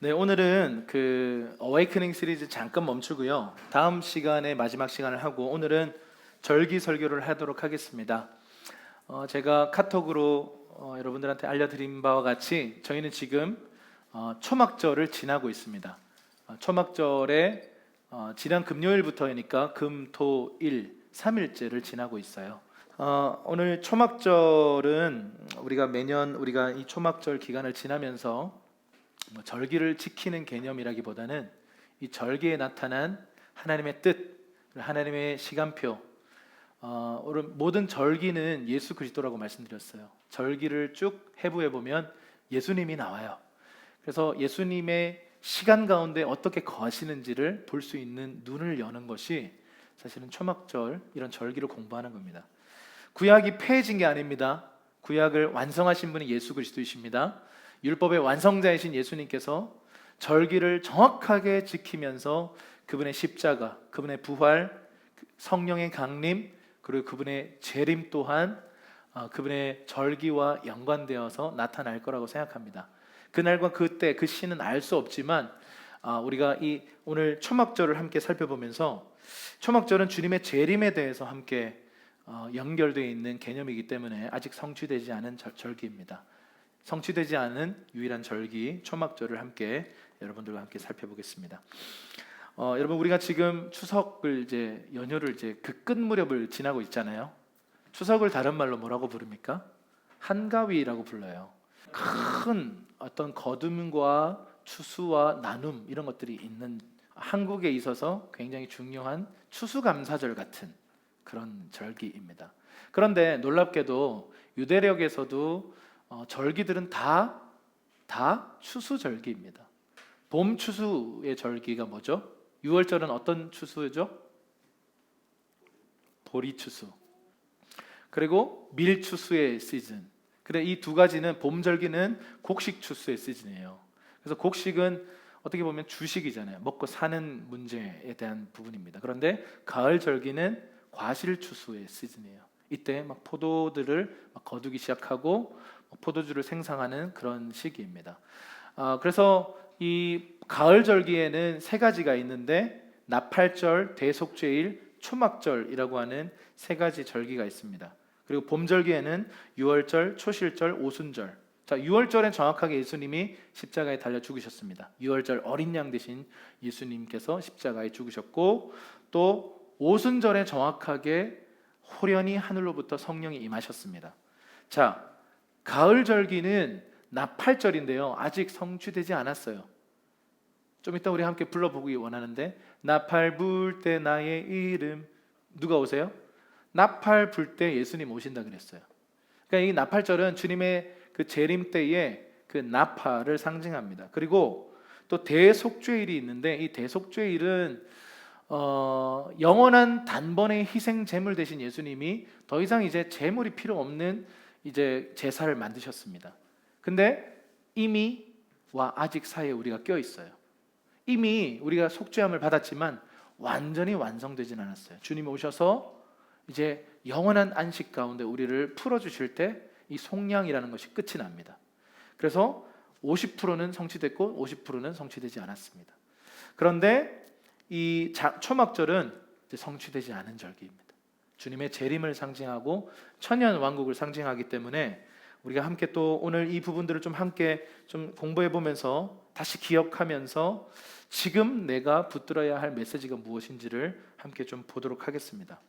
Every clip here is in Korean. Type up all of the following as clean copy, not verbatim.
네, 오늘은 그 어웨이크닝 시리즈 잠깐 멈추고요. 다음 시간에 마지막 시간을 하고 오늘은 절기 설교를 하도록 하겠습니다. 제가 카톡으로 여러분들한테 알려드린 바와 같이 저희는 지금 초막절을 지나고 있습니다. 초막절에 지난 금요일부터이니까 금, 토, 일, 3일째를 지나고 있어요. 오늘 초막절은 우리가 매년 우리가 이 초막절 기간을 지나면서 절기를 지키는 개념이라기보다는 이 절기에 나타난 하나님의 뜻, 하나님의 시간표, 모든 절기는 예수 그리스도라고 말씀드렸어요. 절기를 쭉 해부해 보면 예수님이 나와요. 그래서 예수님의 시간 가운데 어떻게 거하시는지를 볼 수 있는 눈을 여는 것이 사실은 초막절 이런 절기를 공부하는 겁니다. 구약이 폐해진 게 아닙니다. 구약을 완성하신 분이 예수 그리스도이십니다. 율법의 완성자이신 예수님께서 절기를 정확하게 지키면서 그분의 십자가, 그분의 부활, 성령의 강림, 그리고 그분의 재림 또한 그분의 절기와 연관되어서 나타날 거라고 생각합니다. 그날과 그때 그 시는 알 수 없지만 우리가 이 오늘 초막절을 함께 살펴보면서 초막절은 주님의 재림에 대해서 함께 연결되어 있는 개념이기 때문에 아직 성취되지 않은 절기입니다. 성취되지 않은 유일한 절기 초막절을 함께 여러분들과 함께 살펴보겠습니다. 여러분 우리가 지금 추석을 이제 연휴를 이제 그 끝 무렵을 지나고 있잖아요. 추석을 다른 말로 뭐라고 부릅니까? 한가위라고 불러요. 큰 어떤 거둠과 추수와 나눔 이런 것들이 있는 한국에 있어서 굉장히 중요한 추수감사절 같은 그런 절기입니다. 그런데 놀랍게도 유대력에서도 절기들은 다 추수절기입니다. 봄 추수의 절기가 뭐죠? 6월절은 어떤 추수죠? 보리추수. 그리고 밀추수의 시즌. 그래 이 두 가지는 봄절기는 곡식추수의 시즌이에요. 그래서 곡식은 어떻게 보면 주식이잖아요. 먹고 사는 문제에 대한 부분입니다. 그런데 가을절기는 과실추수의 시즌이에요. 이때 막 포도들을 막 거두기 시작하고 포도주를 생산하는 그런 시기입니다. 그래서 이 가을 절기에는 세 가지가 있는데 나팔절, 대속죄일, 초막절이라고 하는 세 가지 절기가 있습니다. 그리고 봄 절기에는 유월절, 초실절, 오순절. 자, 유월절엔 정확하게 예수님이 십자가에 달려 죽으셨습니다. 유월절 어린 양 대신 예수님께서 십자가에 죽으셨고 또 오순절에 정확하게 호련히 하늘로부터 성령이 임하셨습니다. 자, 가을 절기는 나팔절인데요. 아직 성취되지 않았어요. 좀 이따 우리 함께 불러보기 원하는데 나팔 불 때 나의 이름 누가 오세요? 나팔 불 때 예수님 오신다 그랬어요. 그러니까 이 나팔절은 주님의 그 재림 때에 그 나팔을 상징합니다. 그리고 또 대속죄일이 있는데 이 대속죄일은 영원한 단번의 희생 제물 대신 예수님이 더 이상 이제 제물이 필요 없는 이제 제사를 만드셨습니다. 근데 이미와 아직 사이에 우리가 껴 있어요. 이미 우리가 속죄함을 받았지만 완전히 완성되진 않았어요. 주님이 오셔서 이제 영원한 안식 가운데 우리를 풀어주실 때 이 속량이라는 것이 끝이 납니다. 그래서 50%는 성취됐고 50%는 성취되지 않았습니다. 그런데 이 초막절은 이제 성취되지 않은 절기입니다. 주님의 재림을 상징하고 천년 왕국을 상징하기 때문에 우리가 함께 또 오늘 이 부분들을 좀 함께 좀 공부해 보면서 다시 기억하면서 지금 내가 붙들어야 할 메시지가 무엇인지를 함께 좀 보도록 하겠습니다.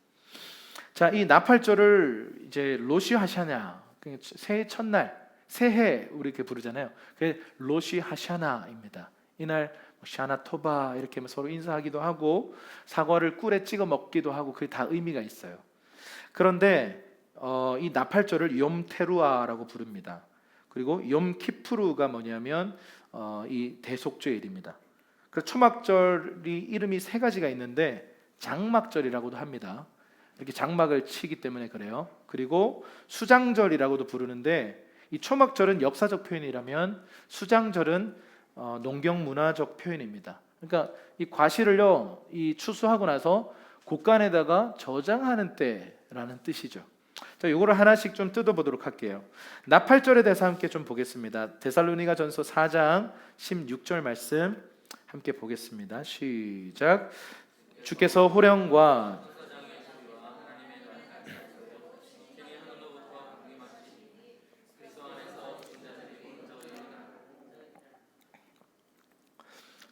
자, 이 나팔절을 이제 로시 하샤냐, 새해 첫날, 새해 우리 이렇게 부르잖아요. 그게 로시 하샤나입니다. 이날 샤나토바 이렇게 서로 인사하기도 하고 사과를 꿀에 찍어 먹기도 하고 그게 다 의미가 있어요. 그런데 이 나팔절을 욤테루아라고 부릅니다. 그리고 욤키푸르가 뭐냐면 이 대속죄일입니다. 그래서 초막절이 이름이 세 가지가 있는데 장막절이라고도 합니다. 이렇게 장막을 치기 때문에 그래요. 그리고 수장절이라고도 부르는데 이 초막절은 역사적 표현이라면 수장절은 농경 문화적 표현입니다. 그러니까 이 과실을요, 이 추수하고 나서 곡간에다가 저장하는 때라는 뜻이죠. 자, 요거를 하나씩 좀 뜯어보도록 할게요. 나팔절에 대해서 함께 좀 보겠습니다. 데살로니가전서 4장 16절 말씀 함께 보겠습니다. 시작. 주께서 호령과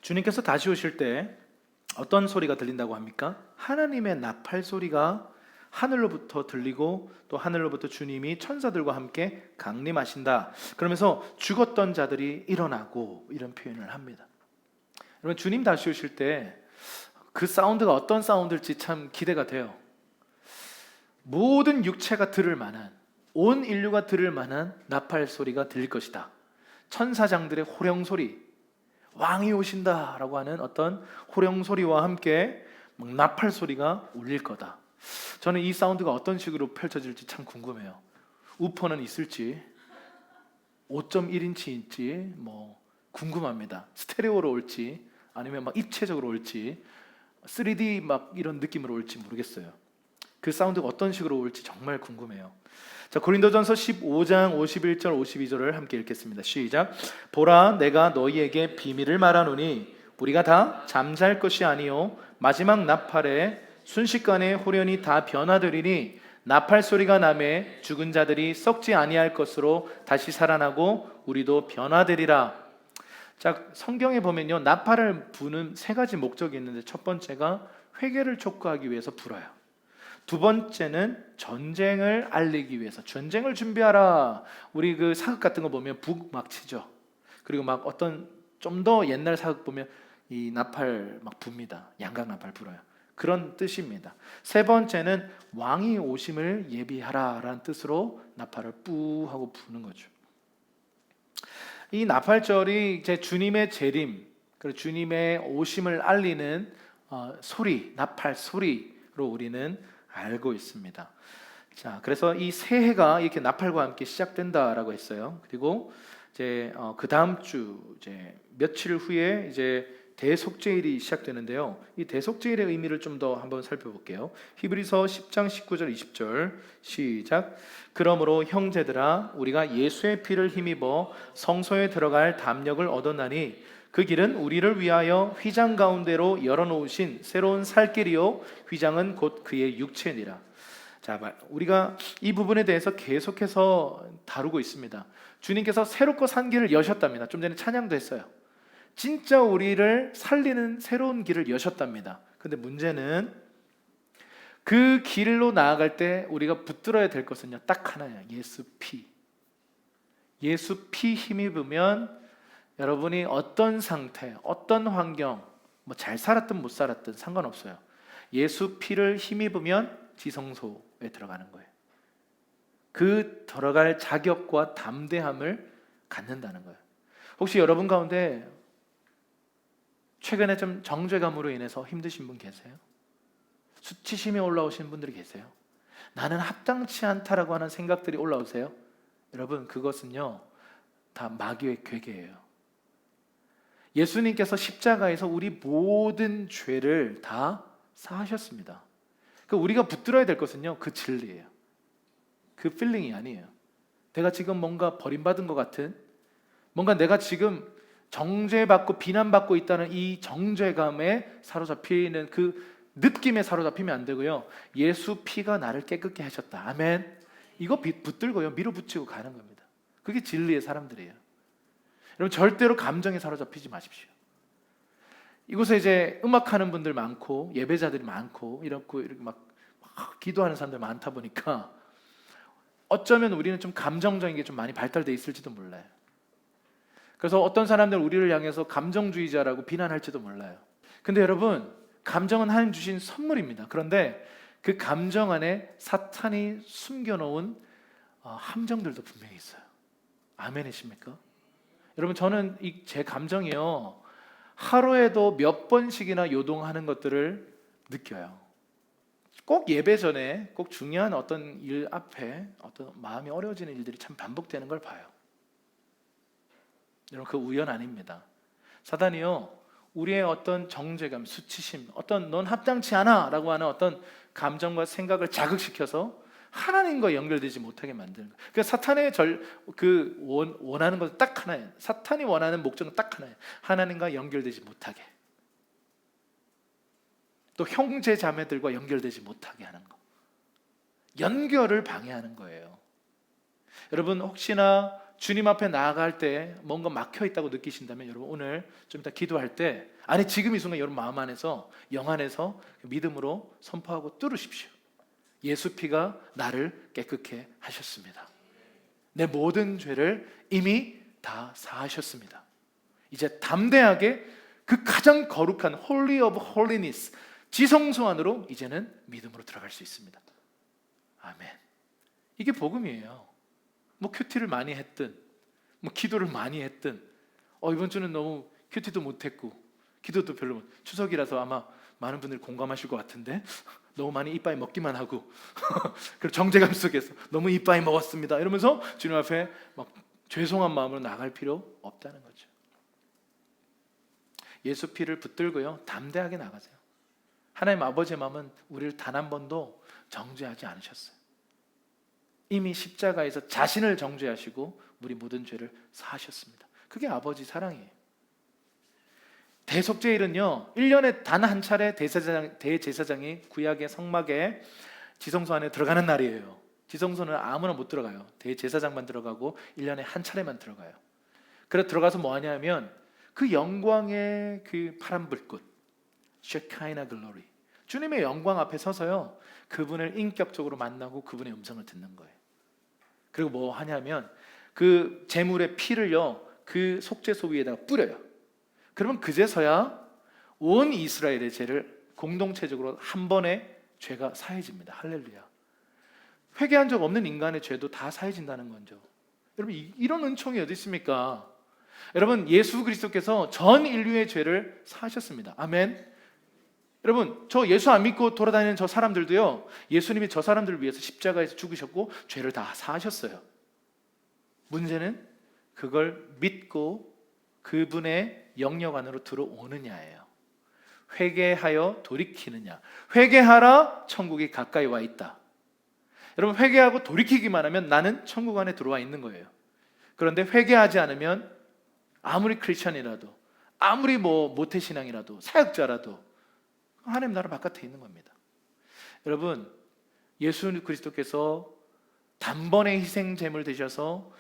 주님께서 다시 오실 때 어떤 소리가 들린다고 합니까? 하나님의 나팔 소리가 하늘로부터 들리고 또 하늘로부터 주님이 천사들과 함께 강림하신다. 그러면서 죽었던 자들이 일어나고 이런 표현을 합니다. 여러분, 주님 다시 오실 때 그 사운드가 어떤 사운드일지 참 기대가 돼요. 모든 육체가 들을 만한, 온 인류가 들을 만한 나팔 소리가 들릴 것이다. 천사장들의 호령 소리, 왕이 오신다라고 하는 어떤 호령 소리와 함께 나팔 소리가 울릴 거다. 저는 이 사운드가 어떤 식으로 펼쳐질지 참 궁금해요. 우퍼는 있을지, 5.1인치인지 뭐 궁금합니다. 스테레오로 올지 아니면 막 입체적으로 올지 3D 막 이런 느낌으로 올지 모르겠어요. 그 사운드가 어떤 식으로 올지 정말 궁금해요. 자, 고린도전서 15장 51절 52절을 함께 읽겠습니다. 시작. 보라, 내가 너희에게 비밀을 말하노니 우리가 다 잠잘 것이 아니요 마지막 나팔에 순식간에 호련히 다 변화되리니 나팔 소리가 나매 죽은 자들이 썩지 아니할 것으로 다시 살아나고 우리도 변화되리라. 자, 성경에 보면요, 나팔을 부는 세 가지 목적이 있는데 첫 번째가 회개를 촉구하기 위해서 불어요. 두 번째는 전쟁을 알리기 위해서, 전쟁을 준비하라. 우리 그 사극 같은 거 보면 북 막 치죠. 그리고 막 어떤 좀 더 옛날 사극 보면 이 나팔 막 붑니다. 양각 나팔 불어요. 그런 뜻입니다. 세 번째는 왕이 오심을 예비하라라는 뜻으로 나팔을 뿌 하고 부는 거죠. 이 나팔절이 이제 주님의 재림, 그리고 주님의 오심을 알리는 소리, 나팔 소리로 우리는 알고 있습니다. 자, 그래서 이 새해가 이렇게 나팔과 함께 시작된다라고 했어요. 그리고 이제 그 다음 주 이제 며칠 후에 이제 대속죄일이 시작되는데요. 이 대속죄일의 의미를 좀 더 한번 살펴볼게요. 히브리서 10장 19절 20절 시작. 그러므로 형제들아, 우리가 예수의 피를 힘입어 성소에 들어갈 담력을 얻었나니 그 길은 우리를 위하여 휘장 가운데로 열어놓으신 새로운 살길이요 휘장은 곧 그의 육체니라. 자, 우리가 이 부분에 대해서 계속해서 다루고 있습니다. 주님께서 새롭고 산 길을 여셨답니다. 좀 전에 찬양도 했어요. 진짜 우리를 살리는 새로운 길을 여셨답니다. 근데 문제는 그 길로 나아갈 때 우리가 붙들어야 될 것은요, 딱 하나예요. 예수 피. 예수 피 힘입으면 여러분이 어떤 상태, 어떤 환경, 뭐 잘 살았든 못 살았든 상관없어요. 예수 피를 힘입으면 지성소에 들어가는 거예요. 그 들어갈 자격과 담대함을 갖는다는 거예요. 혹시 여러분 가운데 최근에 좀 정죄감으로 인해서 힘드신 분 계세요? 수치심이 올라오신 분들이 계세요? 나는 합당치 않다라고 하는 생각들이 올라오세요? 여러분, 그것은요 다 마귀의 괴계예요. 예수님께서 십자가에서 우리 모든 죄를 다 사하셨습니다. 우리가 붙들어야 될 것은요, 그 진리예요. 그 필링이 아니에요. 내가 지금 뭔가 버림받은 것 같은, 뭔가 내가 지금 정죄받고 비난받고 있다는 이 정죄감에 사로잡히는 그 느낌에 사로잡히면 안 되고요. 예수 피가 나를 깨끗게 하셨다. 아멘. 이거 붙들고요, 밀어붙이고 가는 겁니다. 그게 진리의 사람들이에요. 여러분, 절대로 감정에 사로잡히지 마십시오. 이곳에 이제 음악하는 분들 많고 예배자들이 많고 이렇게 막 기도하는 사람들 많다 보니까 어쩌면 우리는 좀 감정적인 게 좀 많이 발달돼 있을지도 몰라요. 그래서 어떤 사람들 우리를 향해서 감정주의자라고 비난할지도 몰라요. 근데 여러분, 감정은 하나님 주신 선물입니다. 그런데 그 감정 안에 사탄이 숨겨놓은 함정들도 분명히 있어요. 아멘이십니까? 여러분, 저는 제 감정이요, 하루에도 몇 번씩이나 요동하는 것들을 느껴요. 꼭 예배 전에 꼭 중요한 어떤 일 앞에 어떤 마음이 어려워지는 일들이 참 반복되는 걸 봐요. 여러분, 그 우연 아닙니다. 사단이요, 우리의 어떤 정죄감, 수치심, 어떤 넌 합당치 않아 라고 하는 어떤 감정과 생각을 자극시켜서 하나님과 연결되지 못하게 만드는 거예요. 그러니까 사탄의 원하는 것은 딱 하나예요. 사탄이 원하는 목적은 딱 하나예요. 하나님과 연결되지 못하게, 또 형제 자매들과 연결되지 못하게 하는 거, 연결을 방해하는 거예요. 여러분, 혹시나 주님 앞에 나아갈 때 뭔가 막혀 있다고 느끼신다면 여러분 오늘 좀 이따 기도할 때, 아니 지금 이 순간 여러분 마음 안에서, 영 안에서 믿음으로 선포하고 뚫으십시오. 예수 피가 나를 깨끗게 하셨습니다. 내 모든 죄를 이미 다 사하셨습니다. 이제 담대하게 그 가장 거룩한 Holy of Holiness, 지성소 안으로 이제는 믿음으로 들어갈 수 있습니다. 아멘. 이게 복음이에요. 뭐 큐티를 많이 했든, 뭐 기도를 많이 했든, 이번 주는 너무 큐티도 못했고 기도도 별로 추석이라서 아마 많은 분들이 공감하실 것 같은데 너무 많이 이빠이 먹기만 하고 그리고 정제감 속에서 너무 이빠이 먹었습니다 이러면서 주님 앞에 막 죄송한 마음으로 나갈 필요 없다는 거죠. 예수 피를 붙들고요, 담대하게 나가세요. 하나님 아버지의 마음은 우리를 단 한 번도 정죄하지 않으셨어요. 이미 십자가에서 자신을 정죄하시고 우리 모든 죄를 사하셨습니다. 그게 아버지 사랑이에요. 대속죄일은요, 1년에 단 한 차례 대제사장이 구약의 성막에 지성소 안에 들어가는 날이에요. 지성소는 아무나 못 들어가요. 대제사장만 들어가고 1년에 한 차례만 들어가요. 그래서 들어가서 뭐 하냐면 그 영광의 그 파란 불꽃, 쉐카이나 글로리, 주님의 영광 앞에 서서요, 그분을 인격적으로 만나고 그분의 음성을 듣는 거예요. 그리고 뭐 하냐면 그 제물의 피를요, 그 속죄소 위에다가 뿌려요. 그러면 그제서야 온 이스라엘의 죄를 공동체적으로 한 번에 죄가 사해집니다. 할렐루야. 회개한 적 없는 인간의 죄도 다 사해진다는 거죠. 여러분, 이런 은총이 어디 있습니까? 여러분, 예수 그리스도께서 전 인류의 죄를 사하셨습니다. 아멘. 여러분, 저 예수 안 믿고 돌아다니는 저 사람들도요, 예수님이 저 사람들을 위해서 십자가에서 죽으셨고 죄를 다 사하셨어요. 문제는 그걸 믿고 그분의 영역 안으로 들어오느냐예요. 회개하여 돌이키느냐. 회개하라, 천국이 가까이 와 있다. 여러분, 회개하고 돌이키기만 하면 나는 천국 안에 들어와 있는 거예요. 그런데 회개하지 않으면 아무리 크리스천이라도, 아무리 뭐 모태신앙이라도, 사역자라도 하나님 나라 바깥에 있는 겁니다. 여러분, 예수 그리스도께서 단번에 희생 제물 되셔서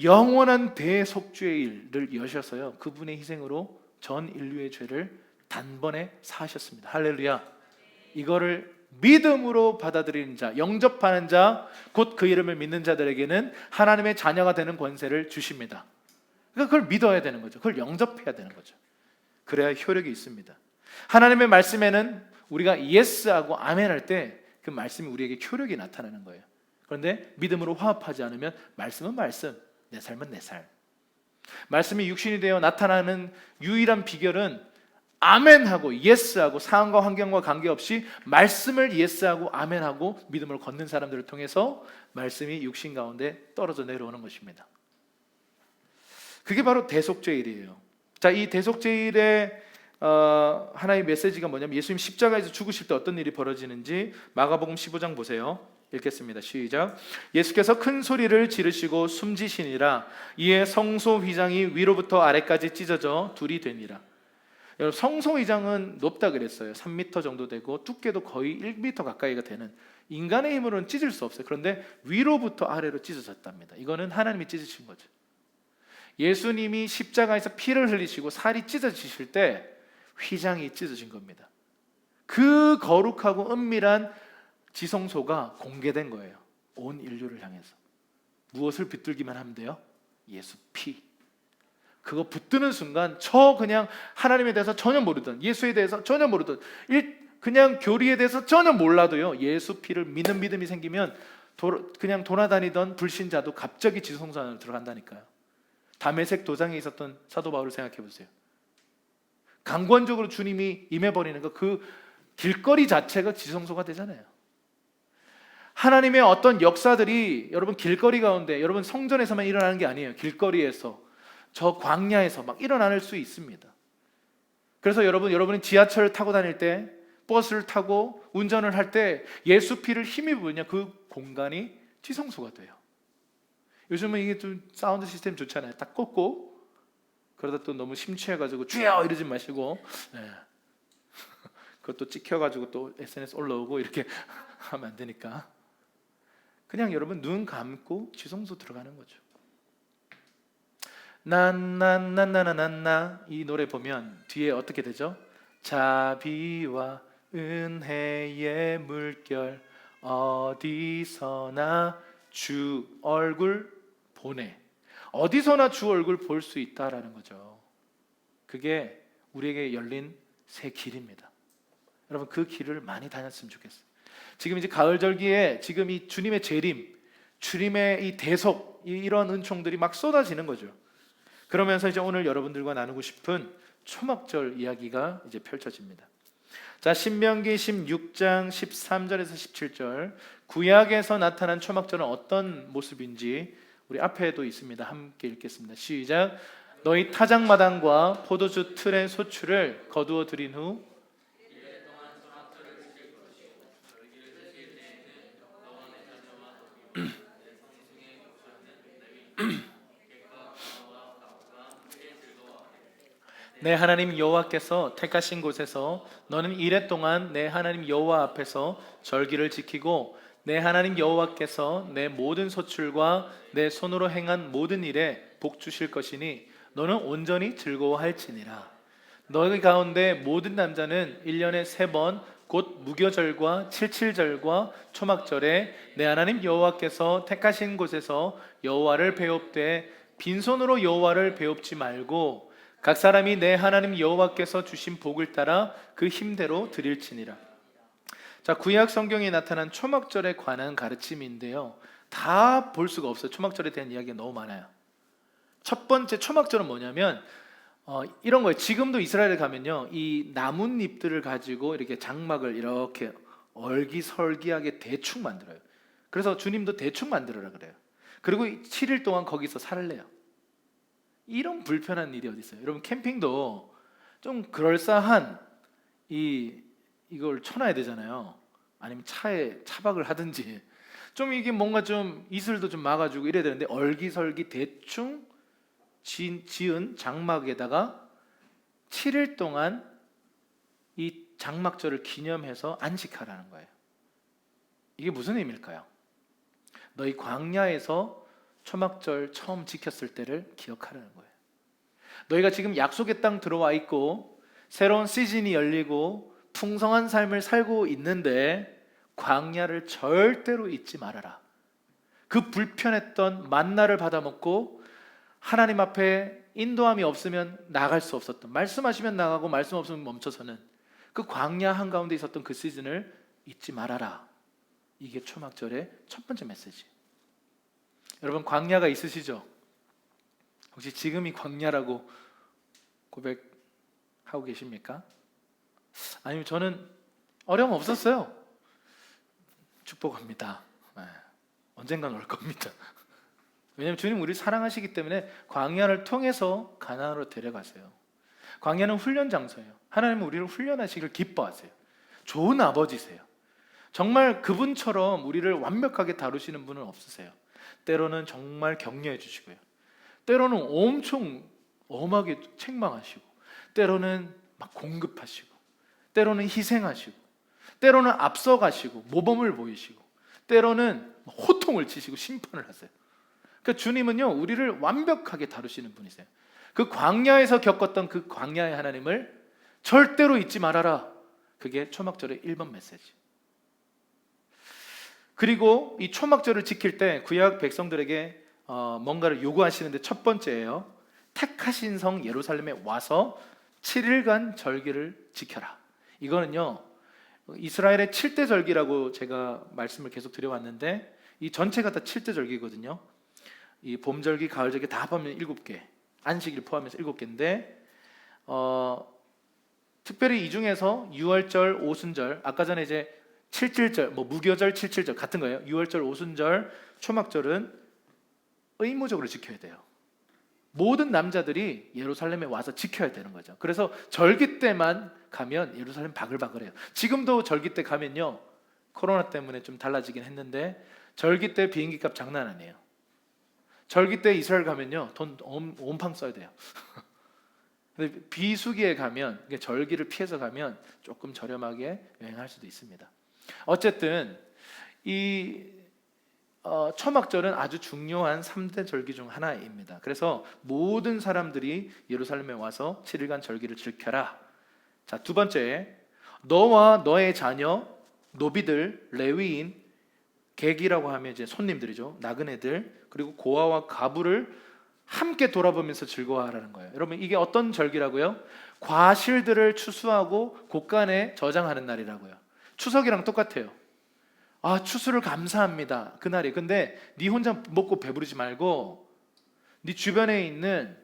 영원한 대속죄의 일을 여셔서요, 그분의 희생으로 전 인류의 죄를 단번에 사하셨습니다. 할렐루야. 이거를 믿음으로 받아들이는 자, 영접하는 자, 곧 그 이름을 믿는 자들에게는 하나님의 자녀가 되는 권세를 주십니다. 그러니까 그걸 믿어야 되는 거죠. 그걸 영접해야 되는 거죠. 그래야 효력이 있습니다. 하나님의 말씀에는 우리가 예스하고 아멘 할 때 그 말씀이 우리에게 효력이 나타나는 거예요. 그런데 믿음으로 화합하지 않으면 말씀은 말씀, 내 삶은 내 삶. 말씀이 육신이 되어 나타나는 유일한 비결은 아멘하고 예스하고 상황과 환경과 관계없이 말씀을 예스하고 아멘하고 믿음으로 걷는 사람들을 통해서 말씀이 육신 가운데 떨어져 내려오는 것입니다. 그게 바로 대속죄일이에요. 자, 이 대속죄일의 하나의 메시지가 뭐냐면 예수님 십자가에서 죽으실 때 어떤 일이 벌어지는지 마가복음 15장 보세요. 읽겠습니다. 시작. 예수께서 큰 소리를 지르시고 숨지시니라. 이에 성소 휘장이 위로부터 아래까지 찢어져 둘이 되니라. 여러분, 성소 휘장은 높다 그랬어요. 3m 정도 되고 두께도 거의 1m 가까이가 되는, 인간의 힘으로는 찢을 수 없어요. 그런데 위로부터 아래로 찢어졌답니다. 이거는 하나님이 찢으신 거죠. 예수님이 십자가에서 피를 흘리시고 살이 찢어지실 때 휘장이 찢어진 겁니다. 그 거룩하고 은밀한 지성소가 공개된 거예요. 온 인류를 향해서. 무엇을 붙들기만 하면 돼요? 예수 피. 그거 붙드는 순간 그냥 하나님에 대해서 전혀 모르던, 예수에 대해서 전혀 모르던, 그냥 교리에 대해서 전혀 몰라도요, 예수 피를 믿는 믿음이 생기면 그냥 돌아다니던 불신자도 갑자기 지성소 안으로 들어간다니까요. 다메섹 도장에 있었던 사도 바울을 생각해 보세요. 강권적으로 주님이 임해버리는 그 길거리 자체가 지성소가 되잖아요. 하나님의 어떤 역사들이 여러분 길거리 가운데, 여러분 성전에서만 일어나는 게 아니에요. 길거리에서, 저 광야에서 막 일어날 수 있습니다. 그래서 여러분이 지하철을 타고 다닐 때 버스를 타고 운전을 할 때 예수 피를 힘입으냐 그 공간이 지성소가 돼요. 요즘은 이게 좀 사운드 시스템 좋잖아요. 딱 꽂고 그러다 또 너무 심취해가지고 주여 이러지 마시고 그것도 찍혀가지고 또 SNS 올라오고 이렇게 하면 안 되니까 그냥 여러분 눈 감고 지성소 들어가는 거죠. 난나나나나나 이 노래 보면 뒤에 어떻게 되죠? 자비와 은혜의 물결 어디서나 주 얼굴 보내. 어디서나 주 얼굴 볼 수 있다라는 거죠. 그게 우리에게 열린 새 길입니다. 여러분 그 길을 많이 다녔으면 좋겠어요. 지금 이제 가을절기에 지금 이 주님의 재림, 주님의 이 대속 이런 은총들이 막 쏟아지는 거죠. 그러면서 이제 오늘 여러분들과 나누고 싶은 초막절 이야기가 이제 펼쳐집니다. 자, 신명기 16장 13절에서 17절 구약에서 나타난 초막절은 어떤 모습인지 우리 앞에도 있습니다. 함께 읽겠습니다. 시작. 너희 타작마당과 포도주 틀의 소출을 거두어 들인 후 내 하나님 여호와께서 택하신 곳에서 너는 이레 동안 내 하나님 여호와 앞에서 절기를 지키고 내 하나님 여호와께서 내 모든 소출과 내 손으로 행한 모든 일에 복 주실 것이니 너는 온전히 즐거워할지니라. 너희 가운데 모든 남자는 1년에 3번 곧 무교절과 칠칠절과 초막절에 내 하나님 여호와께서 택하신 곳에서 여호와를 배웁되 빈손으로 여호와를 배웁지 말고 각 사람이 내 하나님 여호와께서 주신 복을 따라 그 힘대로 드릴지니라. 자, 구약 성경에 나타난 초막절에 관한 가르침인데요. 다 볼 수가 없어요. 초막절에 대한 이야기가 너무 많아요. 첫 번째 초막절은 뭐냐면 이런 거예요. 지금도 이스라엘에 가면요, 이 나뭇잎들을 가지고 이렇게 장막을 이렇게 얼기설기하게 대충 만들어요. 그래서 주님도 대충 만들어라 그래요. 그리고 7일 동안 거기서 살래요. 이런 불편한 일이 어디 있어요? 여러분 캠핑도 좀 그럴싸한 이걸 쳐놔야 되잖아요. 아니면 차에 차박을 하든지 좀 이게 뭔가 좀 이슬도 좀 막아주고 이래야 되는데 얼기설기 대충 지은 장막에다가 7일 동안 이 장막절을 기념해서 안식하라는 거예요. 이게 무슨 의미일까요? 너희 광야에서 초막절 처음 지켰을 때를 기억하라는 거예요. 너희가 지금 약속의 땅 들어와 있고 새로운 시즌이 열리고 풍성한 삶을 살고 있는데 광야를 절대로 잊지 말아라. 그 불편했던 만나를 받아먹고 하나님 앞에 인도함이 없으면 나갈 수 없었던, 말씀하시면 나가고 말씀 없으면 멈춰서는 그 광야 한가운데 있었던 그 시즌을 잊지 말아라. 이게 초막절의 첫 번째 메시지. 여러분 광야가 있으시죠? 혹시 지금이 광야라고 고백하고 계십니까? 아니면 저는 어려움 없었어요. 축복합니다. 언젠간 올 겁니다. 왜냐하면 주님 우리를 사랑하시기 때문에 광야를 통해서 가나안으로 데려가세요. 광야는 훈련 장소예요. 하나님은 우리를 훈련하시기를 기뻐하세요. 좋은 아버지세요. 정말 그분처럼 우리를 완벽하게 다루시는 분은 없으세요. 때로는 정말 격려해 주시고요. 때로는 엄청 엄하게 책망하시고, 때로는 막 공급하시고, 때로는 희생하시고, 때로는 앞서가시고 모범을 보이시고, 때로는 호통을 치시고 심판을 하세요. 그러니까 주님은요 우리를 완벽하게 다루시는 분이세요. 그 광야에서 겪었던 그 광야의 하나님을 절대로 잊지 말아라. 그게 초막절의 1번 메시지. 그리고 이 초막절을 지킬 때 구약 백성들에게 뭔가를 요구하시는데 첫 번째예요. 택하신 성 예루살렘에 와서 7일간 절기를 지켜라. 이거는요 이스라엘의 7대 절기라고 제가 말씀을 계속 드려왔는데 이 전체가 다 7대 절기거든요. 이 봄절기, 가을절기 다 합하면 7개, 안식일 포함해서 7개인데 특별히 이 중에서 유월절, 오순절, 아까 전에 이제 칠칠절, 무교절, 칠칠절 같은 거예요. 유월절, 오순절, 초막절은 의무적으로 지켜야 돼요. 모든 남자들이 예루살렘에 와서 지켜야 되는 거죠. 그래서 절기 때만 가면 예루살렘 바글바글해요. 지금도 절기 때 가면요, 코로나 때문에 좀 달라지긴 했는데 절기 때 비행기 값 장난 아니에요. 절기 때 이스라엘 가면요, 돈 온팡 써야 돼요. 근데 비수기에 가면, 절기를 피해서 가면 조금 저렴하게 여행할 수도 있습니다. 어쨌든 이 초막절은 아주 중요한 3대 절기 중 하나입니다. 그래서 모든 사람들이 예루살렘에 와서 7일간 절기를 지켜라. 자, 두 번째, 너와 너의 자녀, 노비들, 레위인, 객이라고 하면 이제 손님들이죠. 나그네들, 그리고 고아와 가부를 함께 돌아보면서 즐거워하라는 거예요. 여러분, 이게 어떤 절기라고요? 과실들을 추수하고 곳간에 저장하는 날이라고요. 추석이랑 똑같아요. 아, 추수를 감사합니다, 그날이. 근데 네 혼자 먹고 배부르지 말고 네 주변에 있는,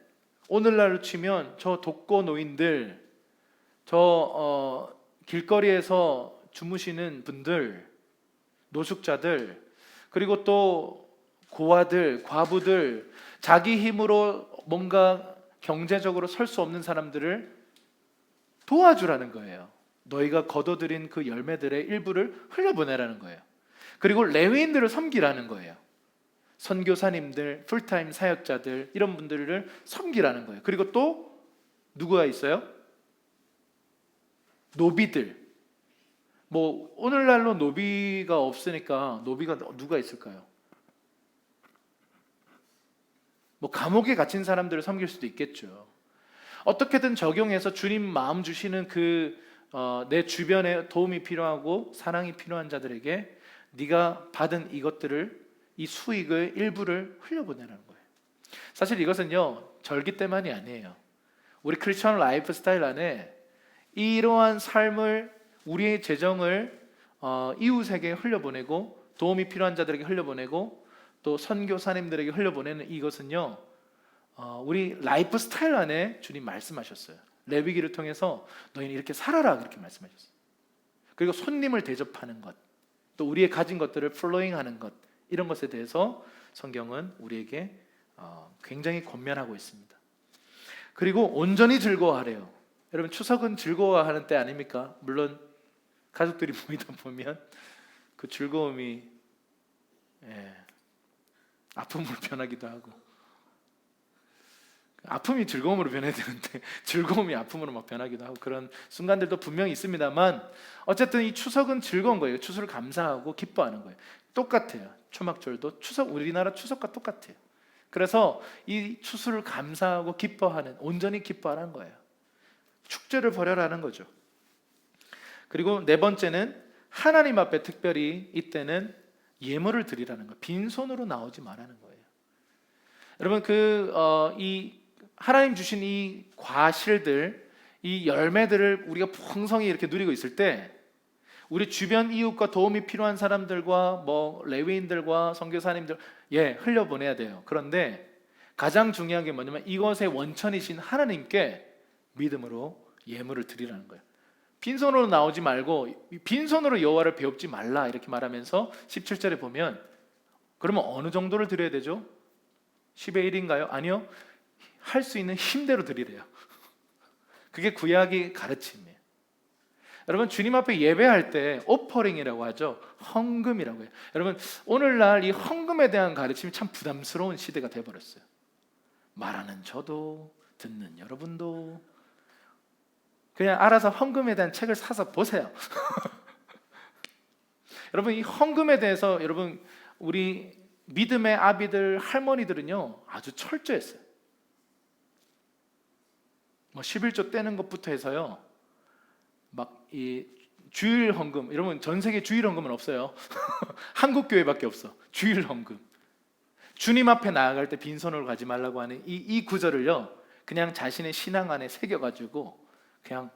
오늘날로 치면 저 독거 노인들, 저 길거리에서 주무시는 분들, 노숙자들, 그리고 또 고아들, 과부들, 자기 힘으로 뭔가 경제적으로 설 수 없는 사람들을 도와주라는 거예요. 너희가 거둬들인 그 열매들의 일부를 흘려보내라는 거예요. 그리고 레위인들을 섬기라는 거예요. 선교사님들, 풀타임 사역자들, 이런 분들을 섬기라는 거예요. 그리고 또 누구가 있어요? 노비들. 뭐 오늘날로 노비가 없으니까 노비가 누가 있을까요? 뭐 감옥에 갇힌 사람들을 섬길 수도 있겠죠. 어떻게든 적용해서 주님 마음 주시는 내 주변에 도움이 필요하고 사랑이 필요한 자들에게 네가 받은 이것들을, 이 수익의 일부를 흘려보내라는 거예요. 사실 이것은요, 절기 때만이 아니에요. 우리 크리스천 라이프 스타일 안에 이러한 삶을, 우리의 재정을 이웃에게 흘려보내고 도움이 필요한 자들에게 흘려보내고 또 선교사님들에게 흘려보내는 이것은요, 우리 라이프 스타일 안에 주님 말씀하셨어요. 레위기를 통해서 너희는 이렇게 살아라, 그렇게 말씀하셨어요. 그리고 손님을 대접하는 것, 또 우리의 가진 것들을 플로잉하는 것, 이런 것에 대해서 성경은 우리에게 굉장히 권면하고 있습니다. 그리고 온전히 즐거워하래요. 여러분, 추석은 즐거워하는 때 아닙니까? 물론 가족들이 모이다 보면 그 즐거움이 아픔으로 변하기도 하고, 아픔이 즐거움으로 변해야 되는데 즐거움이 아픔으로 막 변하기도 하고, 그런 순간들도 분명히 있습니다만, 어쨌든 이 추석은 즐거운 거예요. 추수를 감사하고 기뻐하는 거예요. 똑같아요. 초막절도 우리나라 추석과 똑같아요. 그래서 이 추수를 감사하고 기뻐하는, 온전히 기뻐하라는 거예요. 축제를 벌여라는 거죠. 그리고 네 번째는 하나님 앞에 특별히 이때는 예물을 드리라는 거예요. 빈손으로 나오지 말라는 거예요. 여러분, 이 하나님 주신 이 과실들, 이 열매들을 우리가 풍성히 이렇게 누리고 있을 때, 우리 주변 이웃과 도움이 필요한 사람들과 뭐 레위인들과 선교사님들 흘려보내야 돼요. 그런데 가장 중요한 게 뭐냐면 이것의 원천이신 하나님께 믿음으로 예물을 드리라는 거예요. 빈손으로 나오지 말고 빈손으로 여호와를 배웁지 말라, 이렇게 말하면서 17절에 보면, 그러면 어느 정도를 드려야 되죠? 10의 1인가요? 아니요, 할 수 있는 힘대로 드리래요. 그게 구약의 가르침이에요. 여러분, 주님 앞에 예배할 때 오퍼링이라고 하죠. 헌금이라고 해요. 여러분, 오늘날 이 헌금에 대한 가르침이 참 부담스러운 시대가 돼버렸어요. 말하는 저도, 듣는 여러분도 그냥 알아서 헌금에 대한 책을 사서 보세요. 여러분, 이 헌금에 대해서 여러분, 우리 믿음의 아비들, 할머니들은요 아주 철저했어요. 뭐 11조 떼는 것부터 해서요, 막 이 주일 헌금, 여러분 전 세계 주일 헌금은 없어요. 한국 교회밖에 없어. 주일 헌금. 주님 앞에 나아갈 때 빈손으로 가지 말라고 하는 이 구절을요, 그냥 자신의 신앙 안에 새겨가지고 그냥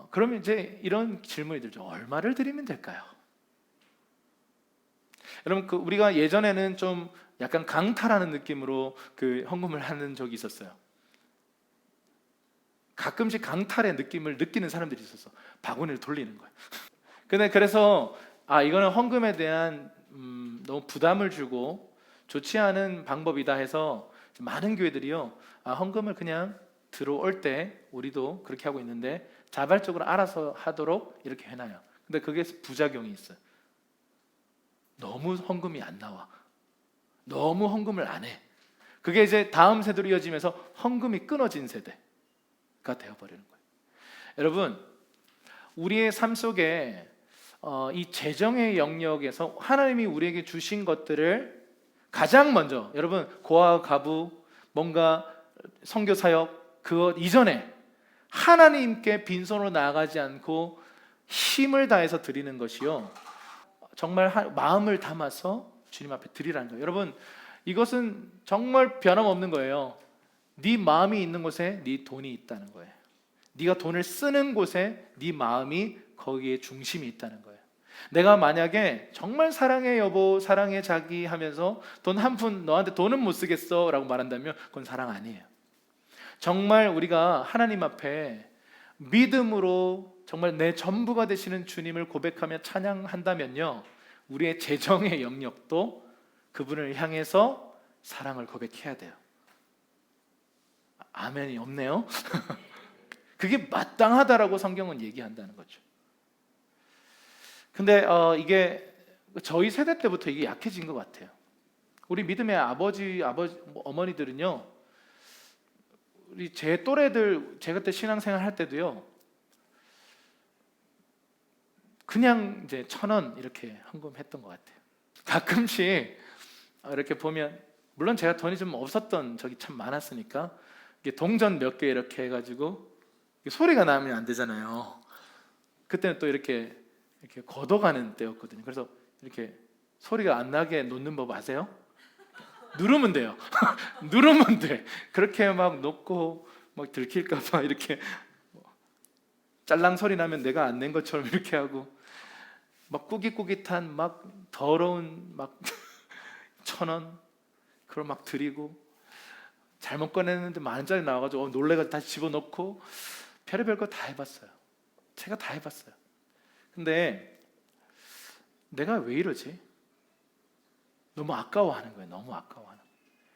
그러면 이제 이런 질문이 들죠. 얼마를 드리면 될까요? 여러분, 우리가 예전에는 좀 약간 강탈하는 느낌으로 그 헌금을 하는 적이 있었어요. 가끔씩 강탈의 느낌을 느끼는 사람들이 있었어. 바구니를 돌리는 거예요. 근데 그래서 이거는 헌금에 대한 너무 부담을 주고 좋지 않은 방법이다 해서 많은 교회들이요, 헌금을 그냥 들어올 때 우리도 그렇게 하고 있는데 자발적으로 알아서 하도록 이렇게 해놔요. 근데 그게 부작용이 있어요. 너무 헌금이 안 나와. 너무 헌금을 안 해. 그게 이제 다음 세대로 이어지면서 헌금이 끊어진 세대가 되어버리는 거예요. 여러분, 우리의 삶 속에 이 재정의 영역에서 하나님이 우리에게 주신 것들을 가장 먼저, 여러분, 고아 가부, 뭔가 선교 사역, 그것 이전에 하나님께 빈손으로 나아가지 않고 힘을 다해서 드리는 것이요, 정말 마음을 담아서 주님 앞에 드리라는 거예요. 여러분, 이것은 정말 변함없는 거예요. 네 마음이 있는 곳에 네 돈이 있다는 거예요. 네가 돈을 쓰는 곳에 네 마음이 거기에 중심이 있다는 거예요. 내가 만약에 정말 사랑해 여보, 사랑해 자기 하면서 돈 한 푼 너한테 돈은 못 쓰겠어 라고 말한다면 그건 사랑 아니에요. 정말 우리가 하나님 앞에 믿음으로 정말 내 전부가 되시는 주님을 고백하며 찬양한다면요, 우리의 재정의 영역도 그분을 향해서 사랑을 고백해야 돼요. 아멘이 없네요. 그게 마땅하다라고 성경은 얘기한다는 거죠. 근데 이게 저희 세대 때부터 이게 약해진 것 같아요. 우리 믿음의 아버지, 어머니들은요, 우리 제 또래들, 제가 그때 신앙생활 할 때도요, 그냥 이제 1,000원 이렇게 헌금했던 것 같아요. 가끔씩 이렇게 보면, 물론 제가 돈이 좀 없었던 적이 참 많았으니까 이게 동전 몇 개 이렇게 해가지고 소리가 나면 안 되잖아요. 그때는 또 이렇게 걷어가는 때였거든요. 그래서 이렇게 소리가 안 나게 놓는 법 아세요? 누르면 돼요. 누르면 돼. 그렇게 막 놓고 막 들킬까봐 이렇게 짤랑 소리 나면 내가 안 낸 것처럼 이렇게 하고, 막 꾸깃꾸깃한 막 더러운 막 1,000원 그걸 막 드리고, 잘못 꺼냈는데 10,000원짜리 나와가지고 놀래가지고 다시 집어넣고, 별의별 거 다 해봤어요. 제가 다 해봤어요. 근데 내가 왜 이러지? 너무 아까워하는 거예요. 너무 아까워하는 거예요.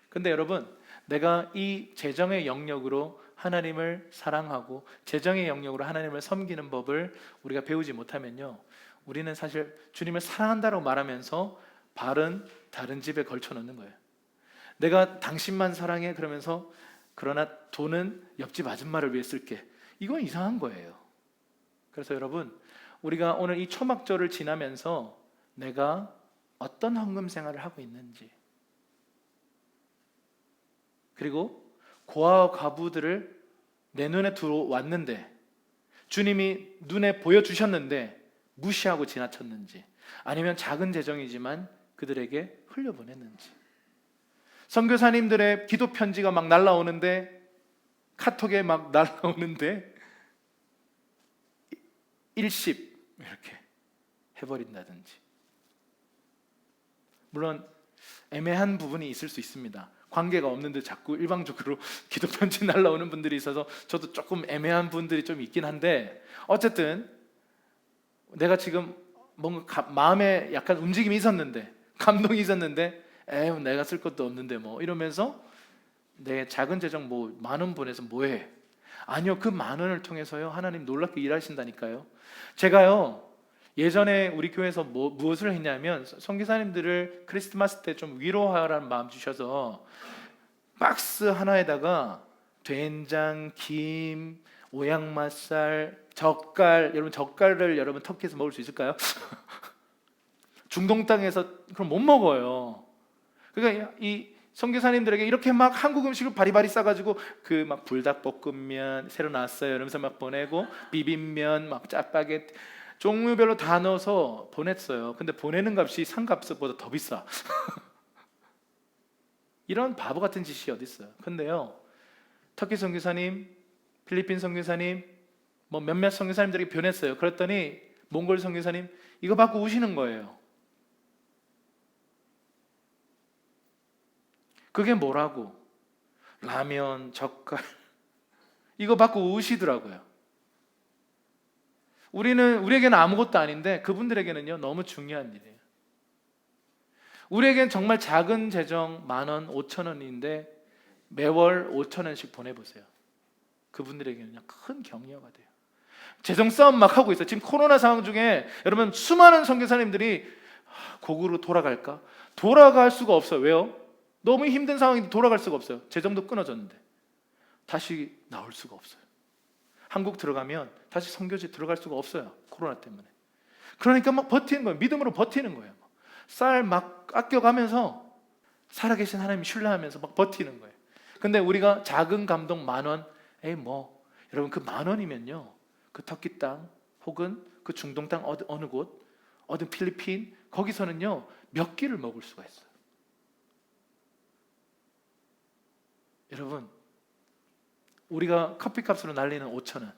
근데 여러분, 내가 이 재정의 영역으로 하나님을 사랑하고 재정의 영역으로 하나님을 섬기는 법을 우리가 배우지 못하면요, 우리는 사실 주님을 사랑한다고 말하면서 발은 다른 집에 걸쳐 놓는 거예요. 내가 당신만 사랑해 그러면서, 그러나 돈은 옆집 아줌마를 위해 쓸게. 이건 이상한 거예요. 그래서 여러분, 우리가 오늘 이 초막절을 지나면서 내가 어떤 헌금 생활을 하고 있는지, 그리고 고아와 과부들을 내 눈에 들어왔는데 주님이 눈에 보여주셨는데 무시하고 지나쳤는지, 아니면 작은 재정이지만 그들에게 흘려보냈는지, 선교사님들의 기도 편지가 막 날라오는데, 카톡에 막 날라오는데 일십 이렇게 해버린다든지. 물론 애매한 부분이 있을 수 있습니다. 관계가 없는데 자꾸 일방적으로 기도 편지 날라오는 분들이 있어서 저도 조금 애매한 분들이 좀 있긴 한데, 어쨌든 내가 지금 뭔가 마음에 약간 움직임이 있었는데, 감동이 있었는데, 에휴 내가 쓸 것도 없는데 뭐 이러면서 내 작은 재정 뭐 10,000원 보내서 뭐해? 아니요, 그 10,000원을 통해서요 하나님 놀랍게 일하신다니까요. 제가요 예전에 우리 교회에서 무엇을 했냐면, 선교사님들을 크리스마스 때 좀 위로하라는 마음 주셔서 박스 하나에다가 된장, 김, 오양맛살, 젓갈, 여러분 젓갈을 여러분 터키에서 먹을 수 있을까요? 중동 땅에서 그럼 못 먹어요. 그러니까 이 선교사님들에게 이렇게 막 한국 음식을 바리바리 싸가지고 그 막 불닭볶음면 새로 나왔어요 이러면서 막 보내고, 비빔면 막 짜파게티 종류별로 다 넣어서 보냈어요. 근데 보내는 값이 산 값보다 더 비싸. 이런 바보 같은 짓이 어디 있어요. 근데요, 터키 선교사님, 필리핀 선교사님, 뭐 몇몇 선교사님들에게 보냈어요. 그랬더니 몽골 선교사님 이거 받고 우시는 거예요. 그게 뭐라고? 라면, 젓갈 이거 받고 우시더라고요. 우리에게는 아무것도 아닌데 그분들에게는요 너무 중요한 일이에요. 우리에겐 정말 작은 재정 10,000원, 5,000원인데 매월 5,000원씩 보내보세요. 그분들에게는 큰 격려가 돼요. 재정 싸움 막 하고 있어요. 지금 코로나 상황 중에 여러분 수많은 선교사님들이 고국으로 돌아갈까? 돌아갈 수가 없어요. 왜요? 너무 힘든 상황인데 돌아갈 수가 없어요. 재정도 끊어졌는데 다시 나올 수가 없어요. 한국 들어가면 다시 선교지 들어갈 수가 없어요. 코로나 때문에. 그러니까 막 버티는 거예요. 믿음으로 버티는 거예요. 쌀 막 아껴가면서 살아계신 하나님 신뢰하면서 막 버티는 거예요. 근데 우리가 작은 감동 10,000원, 여러분 그 10,000원이면요, 그 터키 땅 혹은 그 중동 땅 어느 곳, 어느 필리핀 거기서는요 몇 끼를 먹을 수가 있어요. 여러분, 우리가 커피값으로 날리는 5,000원,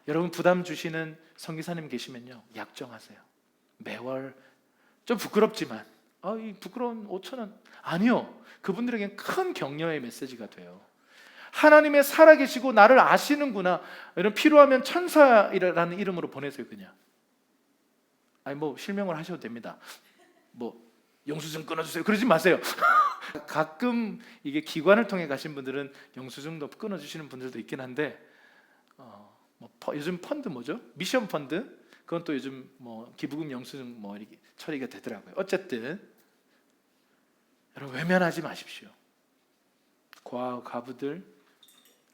여러분 부담 주시는 선교사님 계시면요 약정하세요. 매월 좀 부끄럽지만 이 부끄러운 5,000원 아니요, 그분들에겐 큰 격려의 메시지가 돼요. 하나님의 살아계시고 나를 아시는구나. 여러분 필요하면 천사라는 이름으로 보내세요. 그냥 실명을 하셔도 됩니다. 영수증 끊어주세요 그러지 마세요. 가끔 이게 기관을 통해 가신 분들은 영수증도 끊어주시는 분들도 있긴 한데 요즘 펀드 뭐죠? 미션 펀드, 그건 또 요즘 기부금 영수증 이렇게 처리가 되더라고요. 어쨌든 여러분 외면하지 마십시오. 과부들,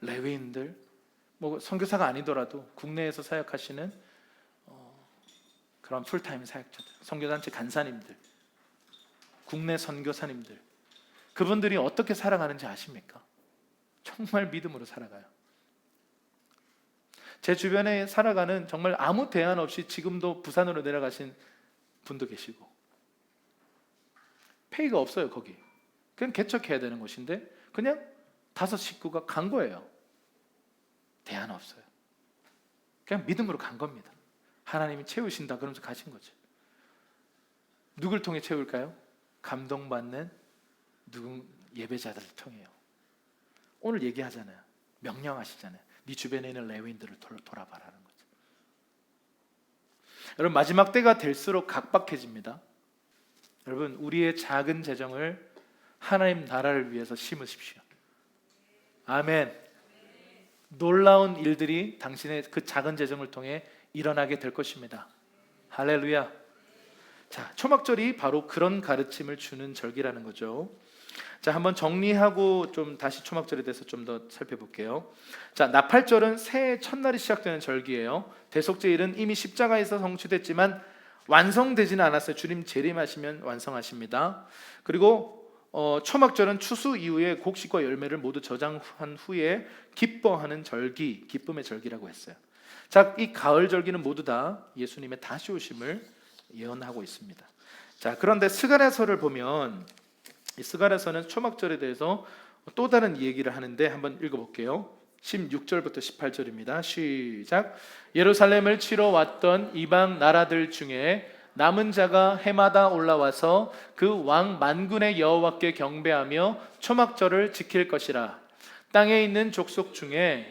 레위인들, 선교사가 아니더라도 국내에서 사역하시는 그런 풀타임 사역자들, 선교단체 간사님들, 국내 선교사님들, 그분들이 어떻게 살아가는지 아십니까? 정말 믿음으로 살아가요. 제 주변에 살아가는 정말 아무 대안 없이 지금도 부산으로 내려가신 분도 계시고, 페이가 없어요. 거기 그냥 개척해야 되는 곳인데 그냥 5 식구가 간 거예요. 대안 없어요. 그냥 믿음으로 간 겁니다. 하나님이 채우신다 그러면서 가신 거죠. 누굴 통해 채울까요? 감동받는 예배자들을 통해요. 오늘 얘기하잖아요. 명령하시잖아요. 네 주변에 있는 레위인들을 돌아봐라는 거죠. 여러분 마지막 때가 될수록 각박해집니다. 여러분 우리의 작은 재정을 하나님 나라를 위해서 심으십시오. 아멘. 놀라운 일들이 당신의 그 작은 재정을 통해 일어나게 될 것입니다. 할렐루야. 자, 초막절이 바로 그런 가르침을 주는 절기라는 거죠. 자, 한번 정리하고 좀 다시 초막절에 대해서 좀 더 살펴볼게요. 자, 나팔절은 새해 첫날이 시작되는 절기예요. 대속죄일은 이미 십자가에서 성취됐지만 완성되지는 않았어요. 주님 재림하시면 완성하십니다. 그리고 초막절은 추수 이후에 곡식과 열매를 모두 저장한 후에 기뻐하는 절기, 기쁨의 절기라고 했어요. 자, 이 가을 절기는 모두 다 예수님의 다시 오심을 예언하고 있습니다. 자, 그런데 스가랴서를 보면 이 스가랴서는 초막절에 대해서 또 다른 얘기를 하는데 한번 읽어볼게요. 16절부터 18절입니다. 시작. 예루살렘을 치러 왔던 이방 나라들 중에 남은 자가 해마다 올라와서 그 왕 만군의 여호와께 경배하며 초막절을 지킬 것이라. 땅에 있는 족속 중에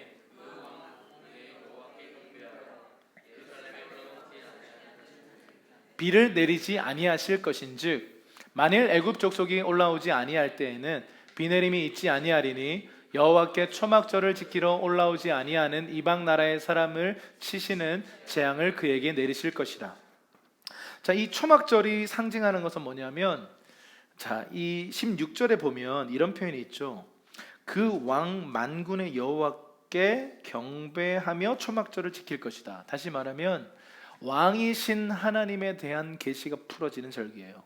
비를 내리지 아니하실 것인즉 만일 애굽 족속이 올라오지 아니할 때에는 비 내림이 있지 아니하리니 여호와께 초막절을 지키러 올라오지 아니하는 이방 나라의 사람을 치시는 재앙을 그에게 내리실 것이라. 자, 이 초막절이 상징하는 것은 뭐냐면, 자, 이 16절에 보면 이런 표현이 있죠. 그 왕 만군의 여호와께 경배하며 초막절을 지킬 것이다. 다시 말하면 왕이신 하나님에 대한 계시가 풀어지는 절기예요.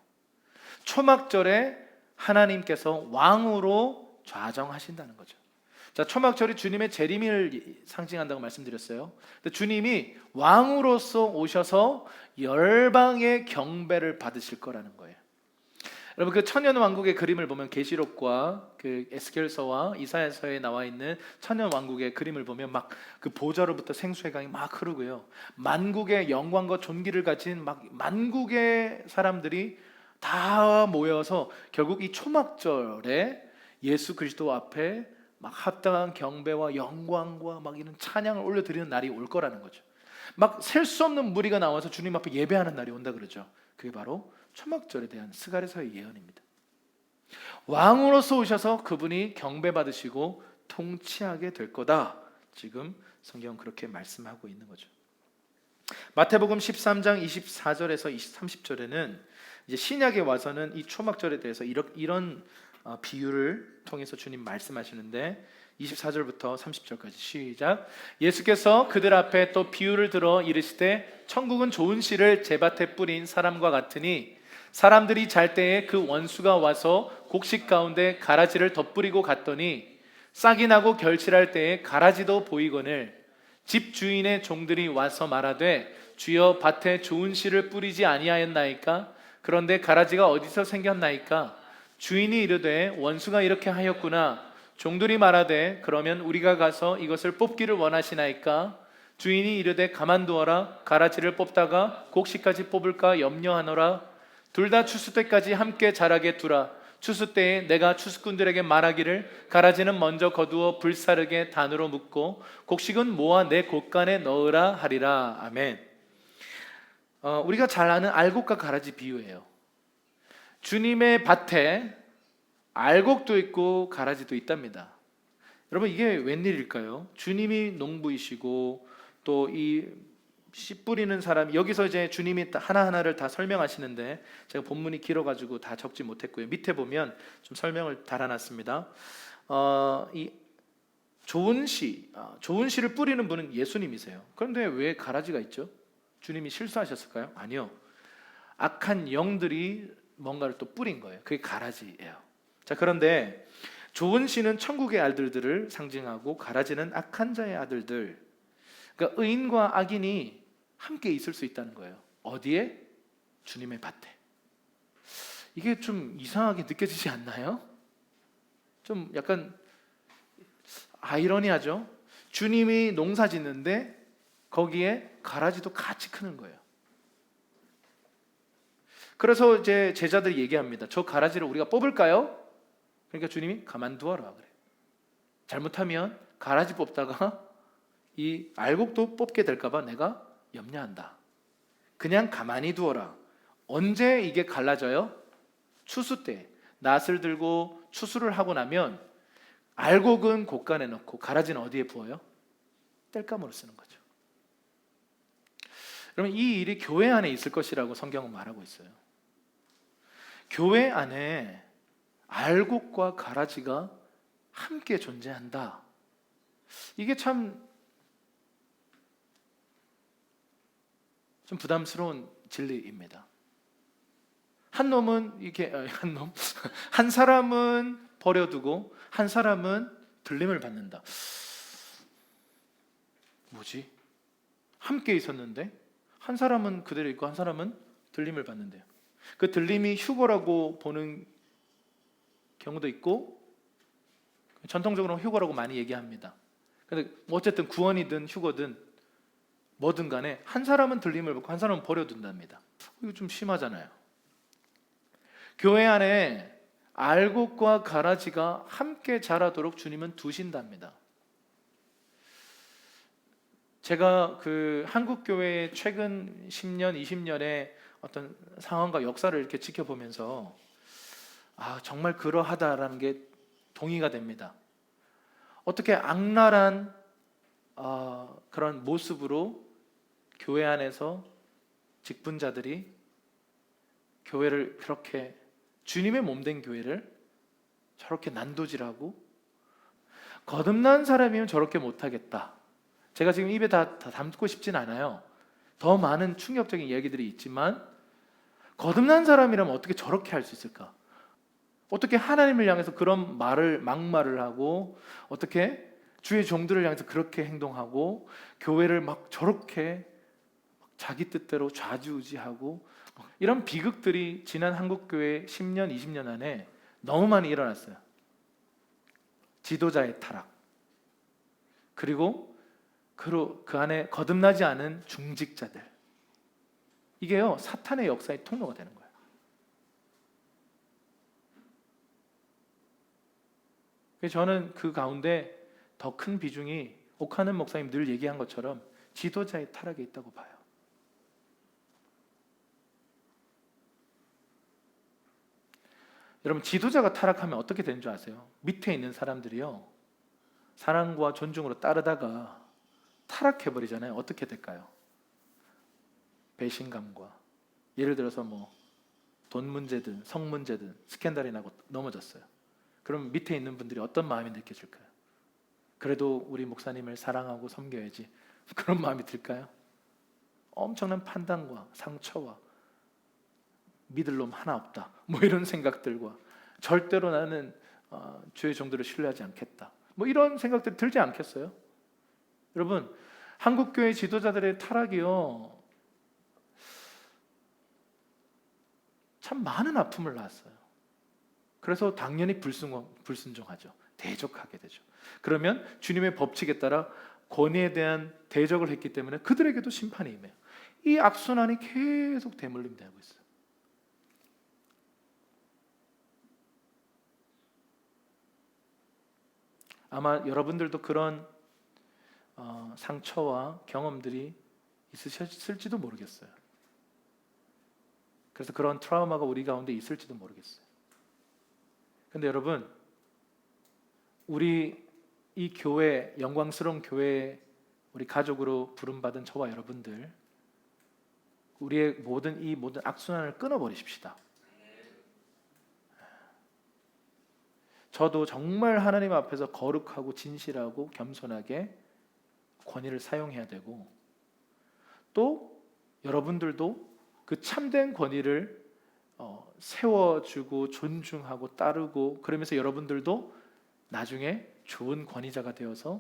초막절에 하나님께서 왕으로 좌정하신다는 거죠. 자, 초막절이 주님의 재림을 상징한다고 말씀드렸어요. 근데 주님이 왕으로서 오셔서 열방의 경배를 받으실 거라는 거예요. 여러분 그 천년 왕국의 그림을 보면 계시록과 그 에스겔서와 이사야서에 나와 있는 천년 왕국의 그림을 보면 막 그 보좌로부터 생수의 강이 막 흐르고요. 만국의 영광과 존귀를 가진 막 만국의 사람들이 다 모여서 결국 이 초막절에 예수 그리스도 앞에 막 합당한 경배와 영광과 막 이런 찬양을 올려드리는 날이 올 거라는 거죠. 막 셀 수 없는 무리가 나와서 주님 앞에 예배하는 날이 온다 그러죠. 그게 바로 초막절에 대한 스가랴서의 예언입니다. 왕으로서 오셔서 그분이 경배받으시고 통치하게 될 거다. 지금 성경은 그렇게 말씀하고 있는 거죠. 마태복음 13장 24절에서 30절에는 이제 신약에 와서는 이 초막절에 대해서 이런 비유를 통해서 주님 말씀하시는데 24절부터 30절까지 시작. 예수께서 그들 앞에 또 비유를 들어 이르시되 천국은 좋은 씨를 제밭에 뿌린 사람과 같으니 사람들이 잘 때에 그 원수가 와서 곡식 가운데 가라지를 덧뿌리고 갔더니 싹이 나고 결실할 때에 가라지도 보이거늘 집 주인의 종들이 와서 말하되 주여 밭에 좋은 씨를 뿌리지 아니하였나이까? 그런데 가라지가 어디서 생겼나이까? 주인이 이르되 원수가 이렇게 하였구나. 종들이 말하되 그러면 우리가 가서 이것을 뽑기를 원하시나이까? 주인이 이르되 가만두어라. 가라지를 뽑다가 곡식까지 뽑을까 염려하노라. 둘 다 추수 때까지 함께 자라게 두라. 추수 때에 내가 추수꾼들에게 말하기를 가라지는 먼저 거두어 불사르게 단으로 묶고 곡식은 모아 내 곳간에 넣으라 하리라. 아멘. 우리가 잘 아는 알곡과 가라지 비유예요. 주님의 밭에 알곡도 있고 가라지도 있답니다. 여러분 이게 웬일일까요? 주님이 농부이시고 또 이 씨 뿌리는 사람, 여기서 이제 주님이 하나하나를 다 설명하시는데 제가 본문이 길어가지고 다 적지 못했고요. 밑에 보면 좀 설명을 달아놨습니다. 이 좋은 씨를 뿌리는 분은 예수님이세요. 그런데 왜 가라지가 있죠? 주님이 실수하셨을까요? 아니요. 악한 영들이 뭔가를 또 뿌린 거예요. 그게 가라지예요. 자, 그런데 좋은 씨는 천국의 아들들을 상징하고 가라지는 악한 자의 아들들. 그러니까 의인과 악인이 함께 있을 수 있다는 거예요. 어디에? 주님의 밭에. 이게 좀 이상하게 느껴지지 않나요? 좀 약간 아이러니하죠? 주님이 농사 짓는데 거기에 가라지도 같이 크는 거예요. 그래서 이제 제자들이 얘기합니다. 저 가라지를 우리가 뽑을까요? 그러니까 주님이 가만두어라 그래요. 잘못하면 가라지 뽑다가 이 알곡도 뽑게 될까 봐 내가 염려한다. 그냥 가만히 두어라. 언제 이게 갈라져요? 추수 때. 낫을 들고 추수를 하고 나면 알곡은 곳간에 넣고 가라지는 어디에 부어요? 땔감으로 쓰는 거죠. 여러분 이 일이 교회 안에 있을 것이라고 성경은 말하고 있어요. 교회 안에 알곡과 가라지가 함께 존재한다. 이게 참 좀 부담스러운 진리입니다. 한 놈은 이렇게 한 사람은 버려두고 한 사람은 들림을 받는다. 뭐지? 함께 있었는데 한 사람은 그대로 있고 한 사람은 들림을 받는데요. 그 들림이 휴거라고 보는 경우도 있고 전통적으로 휴거라고 많이 얘기합니다. 근데 어쨌든 구원이든 휴거든 뭐든 간에 한 사람은 들림을 받고 한 사람은 버려둔답니다. 이거 좀 심하잖아요. 교회 안에 알곡과 가라지가 함께 자라도록 주님은 두신답니다. 제가 그 한국 교회의 최근 10년, 20년의 어떤 상황과 역사를 이렇게 지켜보면서 정말 그러하다라는 게 동의가 됩니다. 어떻게 악랄한 그런 모습으로 교회 안에서 직분자들이 교회를 그렇게 주님의 몸된 교회를 저렇게 난도질하고 거듭난 사람이면 저렇게 못하겠다. 제가 지금 입에 다 담고 싶진 않아요. 더 많은 충격적인 이야기들이 있지만 거듭난 사람이라면 어떻게 저렇게 할 수 있을까? 어떻게 하나님을 향해서 그런 막말을 하고 어떻게 주의 종들을 향해서 그렇게 행동하고 교회를 막 저렇게 자기 뜻대로 좌지우지하고 이런 비극들이 지난 한국교회 10년, 20년 안에 너무 많이 일어났어요. 지도자의 타락, 그리고 그 안에 거듭나지 않은 중직자들, 이게요 사탄의 역사의 통로가 되는 거예요. 저는 그 가운데 더 큰 비중이 옥하는 목사님 늘 얘기한 것처럼 지도자의 타락에 있다고 봐요. 여러분, 지도자가 타락하면 어떻게 되는 줄 아세요? 밑에 있는 사람들이요, 사랑과 존중으로 따르다가 타락해버리잖아요. 어떻게 될까요? 배신감과, 예를 들어서 뭐 돈 문제든 성 문제든 스캔들이 나고 넘어졌어요. 그럼 밑에 있는 분들이 어떤 마음이 느껴질까요? 그래도 우리 목사님을 사랑하고 섬겨야지, 그런 마음이 들까요? 엄청난 판단과 상처와 믿을 놈 하나 없다, 뭐 이런 생각들과, 절대로 나는 주의 종들을 신뢰하지 않겠다, 뭐 이런 생각들이 들지 않겠어요? 여러분, 한국교회 지도자들의 타락이요, 참 많은 아픔을 낳았어요. 그래서 당연히 불순종하죠. 대적하게 되죠. 그러면 주님의 법칙에 따라 권위에 대한 대적을 했기 때문에 그들에게도 심판이 임해요. 이 악순환이 계속 대물림되고 있어요. 아마 여러분들도 그런 상처와 경험들이 있으셨을지도 모르겠어요. 그래서 그런 트라우마가 우리 가운데 있을지도 모르겠어요. 근데 여러분, 우리 이 교회, 영광스러운 교회, 우리 가족으로 부름받은 저와 여러분들, 우리의 이 모든 악순환을 끊어버리십시다. 저도 정말 하나님 앞에서 거룩하고 진실하고 겸손하게 권위를 사용해야 되고, 또 여러분들도 그 참된 권위를 세워주고 존중하고 따르고, 그러면서 여러분들도 나중에 좋은 권위자가 되어서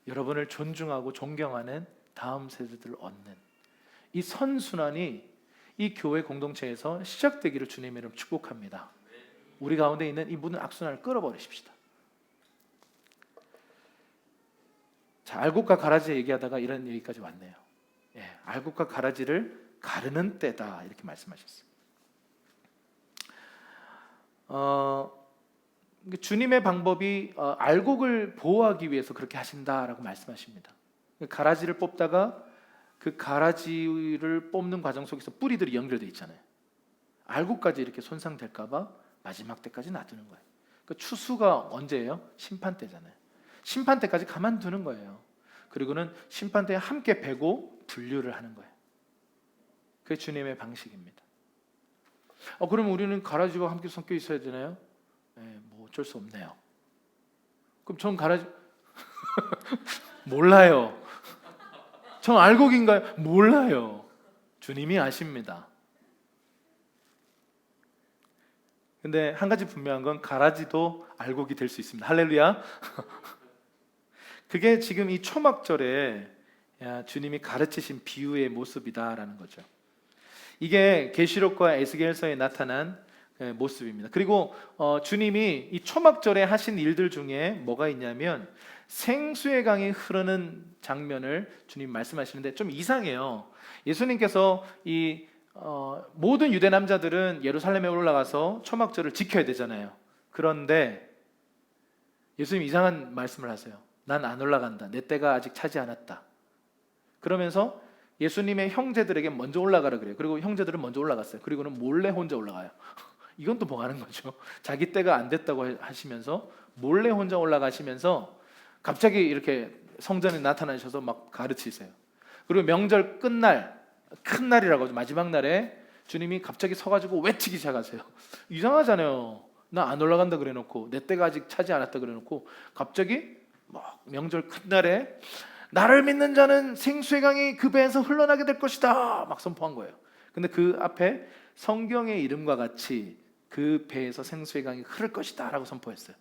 여러분을 존중하고 존경하는 다음 세대들을 얻는 이 선순환이 이 교회 공동체에서 시작되기를 주님의 이름 축복합니다. 우리 가운데 있는 이 모든 악순환을 끌어버리십시다. 자, 알곡과 가라지 얘기하다가 이런 얘기까지 왔네요. 알곡과 가라지를 가르는 때다, 이렇게 말씀하셨어요. 주님의 방법이 알곡을 보호하기 위해서 그렇게 하신다라고 말씀하십니다. 가라지를 뽑다가 그 가라지를 뽑는 과정 속에서 뿌리들이 연결되어 있잖아요. 알곡까지 이렇게 손상될까봐 마지막 때까지 놔두는 거예요. 그 추수가 언제예요? 심판 때잖아요. 심판 때까지 가만두는 거예요. 그리고는 심판 때에 함께 베고 분류를 하는 거예요. 그게 주님의 방식입니다. 그럼 우리는 가라지와 함께 섞여 있어야 되나요? 뭐 어쩔 수 없네요. 그럼 전 가라지 몰라요. 전 알곡인가요? 몰라요. 주님이 아십니다. 근데 한 가지 분명한 건 가라지도 알곡이 될 수 있습니다. 할렐루야. 그게 지금 이 초막절에 주님이 가르치신 비유의 모습이다라는 거죠. 이게 계시록과 에스겔서에 나타난 모습입니다. 그리고 주님이 이 초막절에 하신 일들 중에 뭐가 있냐면 생수의 강이 흐르는 장면을 주님 말씀하시는데 좀 이상해요. 예수님께서 이 모든 유대 남자들은 예루살렘에 올라가서 초막절을 지켜야 되잖아요. 그런데 예수님 이상한 말씀을 하세요. 난 안 올라간다. 내 때가 아직 차지 않았다. 그러면서 예수님의 형제들에게 먼저 올라가라 그래요. 그리고 형제들은 먼저 올라갔어요. 그리고는 몰래 혼자 올라가요. 이건 또 뭐 하는 거죠? 자기 때가 안 됐다고 하시면서 몰래 혼자 올라가시면서 갑자기 이렇게 성전에 나타나셔서 막 가르치세요. 그리고 명절 끝날, 큰 날이라고 하죠. 마지막 날에 주님이 갑자기 서가지고 외치기 시작하세요. 이상하잖아요. 나 안 올라간다 그래놓고, 내 때가 아직 차지 않았다 그래놓고 갑자기 막 명절 큰 날에 나를 믿는 자는 생수의 강이 그 배에서 흘러나게 될 것이다 막 선포한 거예요. 근데 그 앞에 성경의 이름과 같이 그 배에서 생수의 강이 흐를 것이다 라고 선포했어요.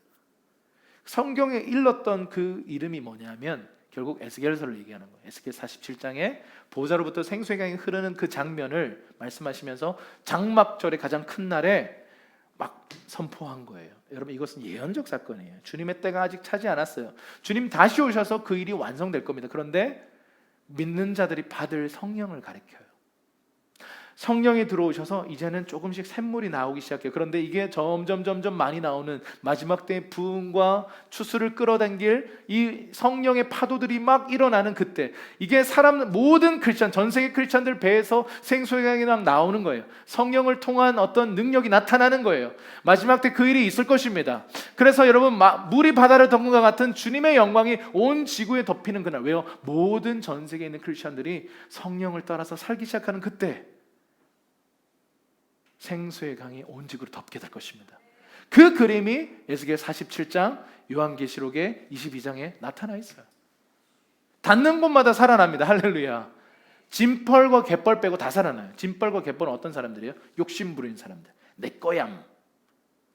성경에 일렀던 그 이름이 뭐냐면 결국 에스겔서를 얘기하는 거예요. 에스겔 47장에 보좌로부터 생수의 강이 흐르는 그 장면을 말씀하시면서 장막절의 가장 큰 날에 막 선포한 거예요. 여러분, 이것은 예언적 사건이에요. 주님의 때가 아직 차지 않았어요. 주님 다시 오셔서 그 일이 완성될 겁니다. 그런데 믿는 자들이 받을 성령을 가리켜요. 성령이 들어오셔서 이제는 조금씩 샘물이 나오기 시작해요. 그런데 이게 점점 많이 나오는 마지막 때의 부흥과 추수를 끌어당길 이 성령의 파도들이 막 일어나는 그때, 이게 모든 크리스찬, 전 세계 크리스찬들 배에서 생수의 강이 막 나오는 거예요. 성령을 통한 어떤 능력이 나타나는 거예요. 마지막 때 그 일이 있을 것입니다. 그래서 여러분, 물이 바다를 덮은 것 같은 주님의 영광이 온 지구에 덮이는 그날. 왜요? 모든 전 세계에 있는 크리스찬들이 성령을 따라서 살기 시작하는 그때 생수의 강이 온 지구를 덮게 될 것입니다. 그 그림이 에스겔 47장, 요한계시록의 22장에 나타나 있어요. 닿는 곳마다 살아납니다. 할렐루야. 짐벌과 갯벌 빼고 다 살아나요. 짐벌과 갯벌은 어떤 사람들이에요? 욕심 부리는 사람들. 내 거얌,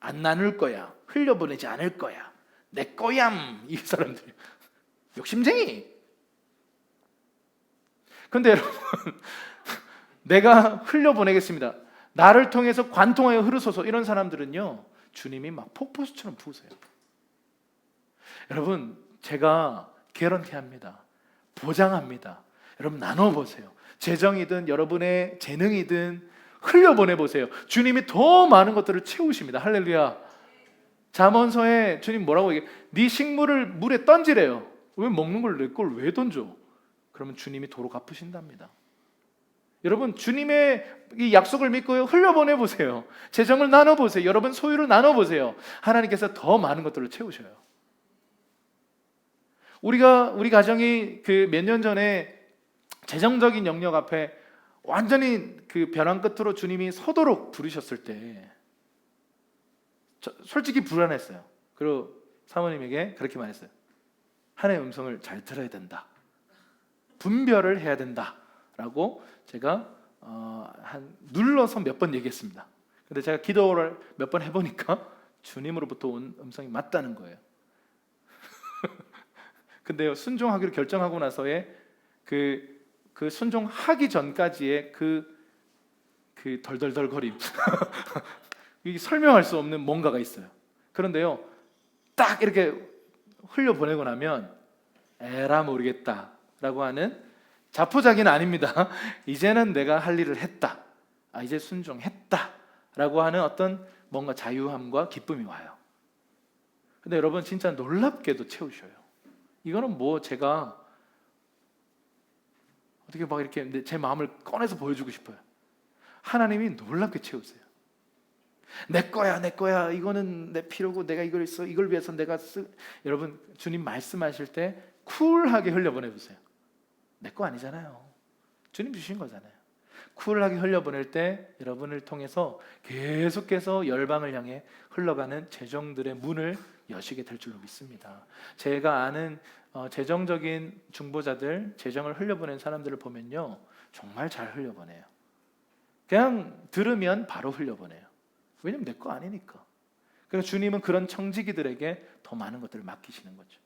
안 나눌 거야, 흘려보내지 않을 거야, 내 거얌, 이 사람들이 욕심쟁이. 근데 여러분, 내가 흘려보내겠습니다, 나를 통해서 관통하여 흐르소서, 이런 사람들은요, 주님이 막 폭포수처럼 부으세요. 여러분, 제가 개런티합니다. 보장합니다. 여러분, 나눠보세요. 재정이든 여러분의 재능이든 흘려보내보세요. 주님이 더 많은 것들을 채우십니다. 할렐루야. 잠언서에 주님 뭐라고 얘기해요? 네 식물을 물에 던지래요. 왜 먹는 걸 내 걸 왜 던져? 그러면 주님이 도로 갚으신답니다. 여러분, 주님의 이 약속을 믿고 흘려보내보세요. 재정을 나눠보세요. 여러분 소유를 나눠보세요. 하나님께서 더 많은 것들을 채우셔요. 우리 가정이 그 몇 년 전에 재정적인 영역 앞에 완전히 그 벼랑 끝으로 주님이 서도록 부르셨을 때 솔직히 불안했어요. 그리고 사모님에게 그렇게 말했어요. 하나님의 음성을 잘 들어야 된다, 분별을 해야 된다 라고 제가 눌러서 몇 번 얘기했습니다. 근데 제가 기도를 몇 번 해보니까 주님으로부터 온 음성이 맞다는 거예요. 근데요, 순종하기로 결정하고 나서의 그 순종하기 전까지의 그 덜덜덜거림 이게 설명할 수 없는 뭔가가 있어요. 그런데요, 딱 이렇게 흘려보내고 나면 에라 모르겠다 라고 하는, 자포자기는 아닙니다. 이제는 내가 할 일을 했다, 이제 순종했다 라고 하는 어떤 뭔가 자유함과 기쁨이 와요. 근데 여러분, 진짜 놀랍게도 채우셔요. 이거는 뭐 제가 어떻게 막 이렇게 제 마음을 꺼내서 보여주고 싶어요. 하나님이 놀랍게 채우세요. 내 거야, 내 거야, 이거는 내 필요고 내가 이걸 써, 이걸 위해서 내가 여러분, 주님 말씀하실 때 쿨하게 흘려보내보세요. 내 거 아니잖아요. 주님 주신 거잖아요. 쿨하게 흘려보낼 때 여러분을 통해서 계속해서 열방을 향해 흘러가는 재정들의 문을 여시게 될 줄로 믿습니다. 제가 아는 재정적인 중보자들, 재정을 흘려보낸 사람들을 보면요, 정말 잘 흘려보내요. 그냥 들으면 바로 흘려보내요. 왜냐면 내 거 아니니까. 그래서 주님은 그런 청지기들에게 더 많은 것들을 맡기시는 거죠.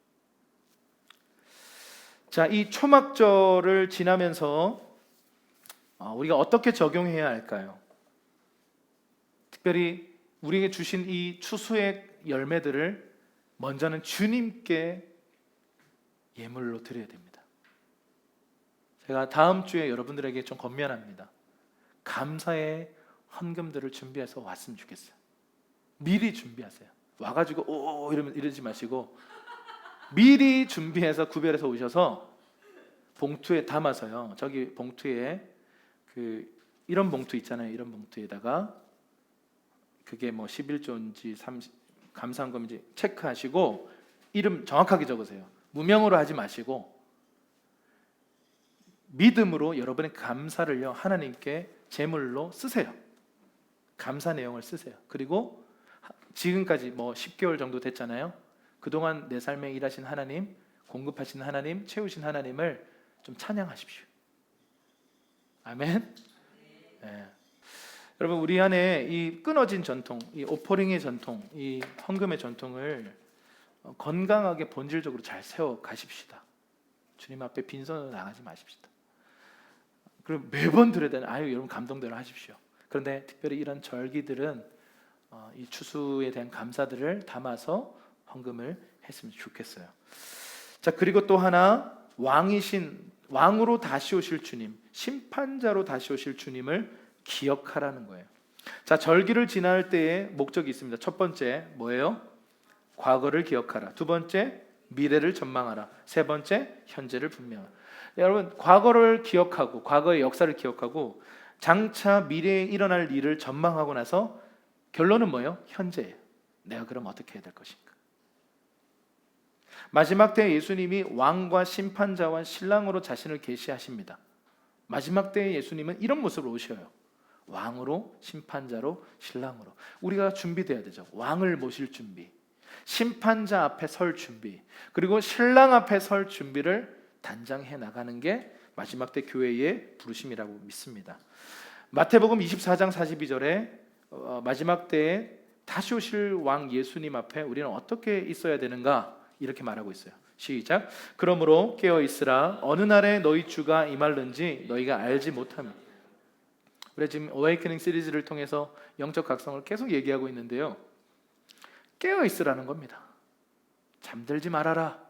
자, 이 초막절을 지나면서 우리가 어떻게 적용해야 할까요? 특별히 우리에게 주신 이 추수의 열매들을 먼저는 주님께 예물로 드려야 됩니다. 제가 다음 주에 여러분들에게 좀 권면합니다. 감사의 헌금들을 준비해서 왔으면 좋겠어요. 미리 준비하세요. 와가지고 오 이러지 마시고 미리 준비해서 구별해서 오셔서 봉투에 담아서요. 저기 봉투에 이런 봉투 있잖아요. 이런 봉투에다가 그게 뭐 11조인지 감사한금인지 체크하시고 이름 정확하게 적으세요. 무명으로 하지 마시고 믿음으로 여러분의 감사를요, 하나님께 제물로 쓰세요. 감사 내용을 쓰세요. 그리고 지금까지 뭐 10개월 정도 됐잖아요. 그동안 내 삶에 일하신 하나님, 공급하신 하나님, 채우신 하나님을 좀 찬양하십시오. 아멘. 네. 여러분, 우리 안에 이 끊어진 전통, 이 오퍼링의 전통, 이 헌금의 전통을 건강하게 본질적으로 잘 세워 가십시다. 주님 앞에 빈손으로 나가지 마십시다. 그리고 매번 드려야 되는, 여러분 감동대로 하십시오. 그런데 특별히 이런 절기들은 이 추수에 대한 감사들을 담아서 헌금을 했으면 좋겠어요. 자, 그리고 또 하나, 왕으로 다시 오실 주님, 심판자로 다시 오실 주님을 기억하라는 거예요. 자, 절기를 지날 때의 목적이 있습니다. 첫 번째 뭐예요? 과거를 기억하라. 두 번째 미래를 전망하라. 세 번째 현재를 분명하라. 여러분, 과거를 기억하고 과거의 역사를 기억하고 장차 미래에 일어날 일을 전망하고 나서 결론은 뭐예요? 현재예요. 내가 그럼 어떻게 해야 될 것인가? 마지막 때 예수님이 왕과 심판자와 신랑으로 자신을 계시하십니다. 마지막 때에 예수님은 이런 모습으로 오셔요. 왕으로, 심판자로, 신랑으로. 우리가 준비돼야 되죠. 왕을 모실 준비, 심판자 앞에 설 준비, 그리고 신랑 앞에 설 준비를 단장해 나가는 게 마지막 때 교회의 부르심이라고 믿습니다. 마태복음 24장 42절에 마지막 때에 다시 오실 왕 예수님 앞에 우리는 어떻게 있어야 되는가 이렇게 말하고 있어요. 시작. 그러므로 깨어 있으라. 어느 날에 너희 주가 임할는지 너희가 알지 못함이. 우리가 지금 어웨이커닝 시리즈를 통해서 영적 각성을 계속 얘기하고 있는데요. 깨어 있으라는 겁니다. 잠들지 말아라.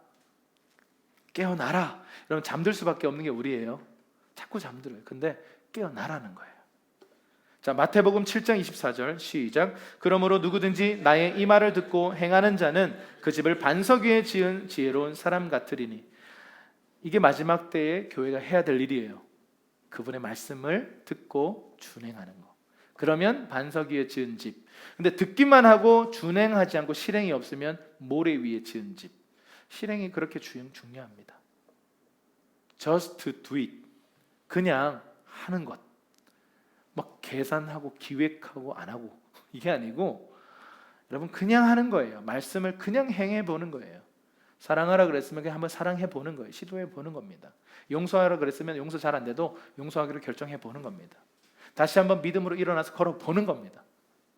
깨어나라. 여러분, 잠들 수밖에 없는 게 우리예요. 자꾸 잠들어요. 근데 깨어나라는 거예요. 자, 마태복음 7장 24절 시작. 그러므로 누구든지 나의 이 말을 듣고 행하는 자는 그 집을 반석 위에 지은 지혜로운 사람 같으리니. 이게 마지막 때에 교회가 해야 될 일이에요. 그분의 말씀을 듣고 준행하는 거. 그러면 반석 위에 지은 집. 근데 듣기만 하고 준행하지 않고 실행이 없으면 모래 위에 지은 집. 실행이 그렇게 중요합니다. Just do it. 그냥 하는 것. 막 계산하고 기획하고 안 하고 이게 아니고 여러분 그냥 하는 거예요. 말씀을 그냥 행해 보는 거예요. 사랑하라 그랬으면 그냥 한번 사랑해 보는 거예요. 시도해 보는 겁니다. 용서하라 그랬으면 용서 잘 안 돼도 용서하기로 결정해 보는 겁니다. 다시 한번 믿음으로 일어나서 걸어 보는 겁니다.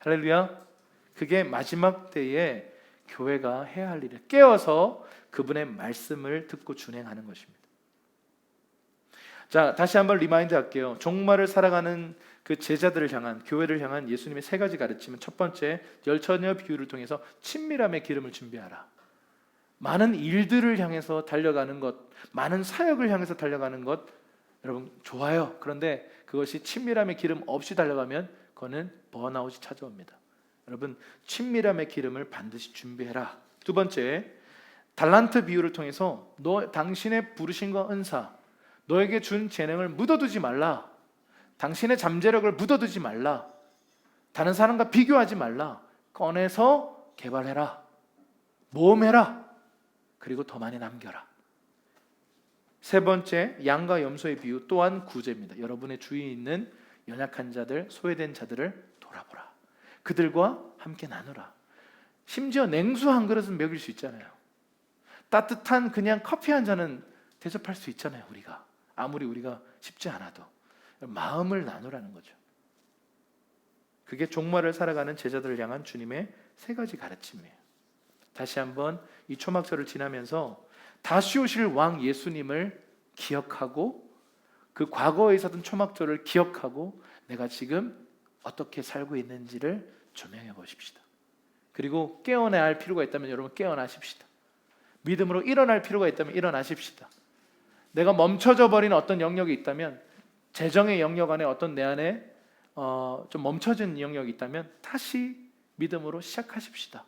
할렐루야. 그게 마지막 때에 교회가 해야 할 일이에요. 깨어서 그분의 말씀을 듣고 준행하는 것입니다. 자, 다시 한번 리마인드 할게요. 종말을 살아가는 그 제자들을 향한, 교회를 향한 예수님의 세 가지 가르침은, 첫 번째, 열처녀 비유를 통해서 친밀함의 기름을 준비하라. 많은 일들을 향해서 달려가는 것, 많은 사역을 향해서 달려가는 것, 여러분 좋아요. 그런데 그것이 친밀함의 기름 없이 달려가면 그거는 번아웃이 찾아옵니다. 여러분, 친밀함의 기름을 반드시 준비해라. 두 번째, 달란트 비유를 통해서 당신의 부르심과 은사, 너에게 준 재능을 묻어두지 말라. 당신의 잠재력을 묻어두지 말라. 다른 사람과 비교하지 말라. 꺼내서 개발해라. 모험해라. 그리고 더 많이 남겨라. 세 번째, 양과 염소의 비유 또한 구제입니다. 여러분의 주위에 있는 연약한 자들, 소외된 자들을 돌아보라. 그들과 함께 나누라. 심지어 냉수 한 그릇은 먹일 수 있잖아요. 따뜻한 그냥 커피 한 잔은 대접할 수 있잖아요. 우리가 아무리 우리가 쉽지 않아도 마음을 나누라는 거죠. 그게 종말을 살아가는 제자들을 향한 주님의 세 가지 가르침이에요. 다시 한번 이 초막절을 지나면서 다시 오실 왕 예수님을 기억하고 그 과거에 있었던 초막절을 기억하고 내가 지금 어떻게 살고 있는지를 조명해 보십시다. 그리고 깨어나야 할 필요가 있다면 여러분 깨어나십시다. 믿음으로 일어날 필요가 있다면 일어나십시다. 내가 멈춰져 버린 어떤 영역이 있다면, 재정의 영역 안에 어떤 내 안에 좀 멈춰진 영역이 있다면 다시 믿음으로 시작하십시다.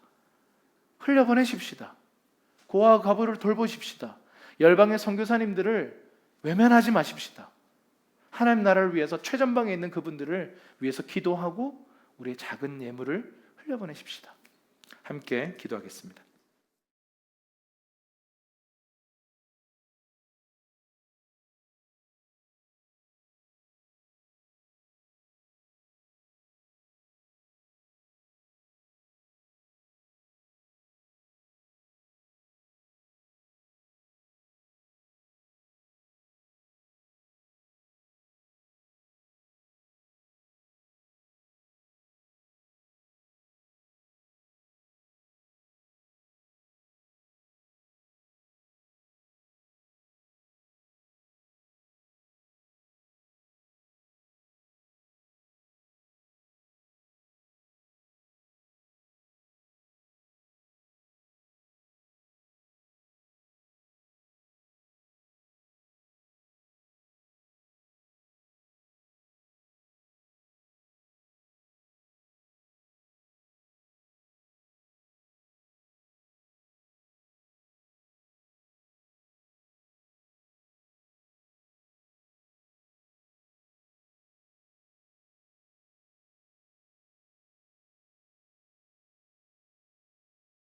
흘려보내십시다. 고아와 과부를 돌보십시다. 열방의 선교사님들을 외면하지 마십시다. 하나님 나라를 위해서 최전방에 있는 그분들을 위해서 기도하고 우리의 작은 예물을 흘려보내십시다. 함께 기도하겠습니다.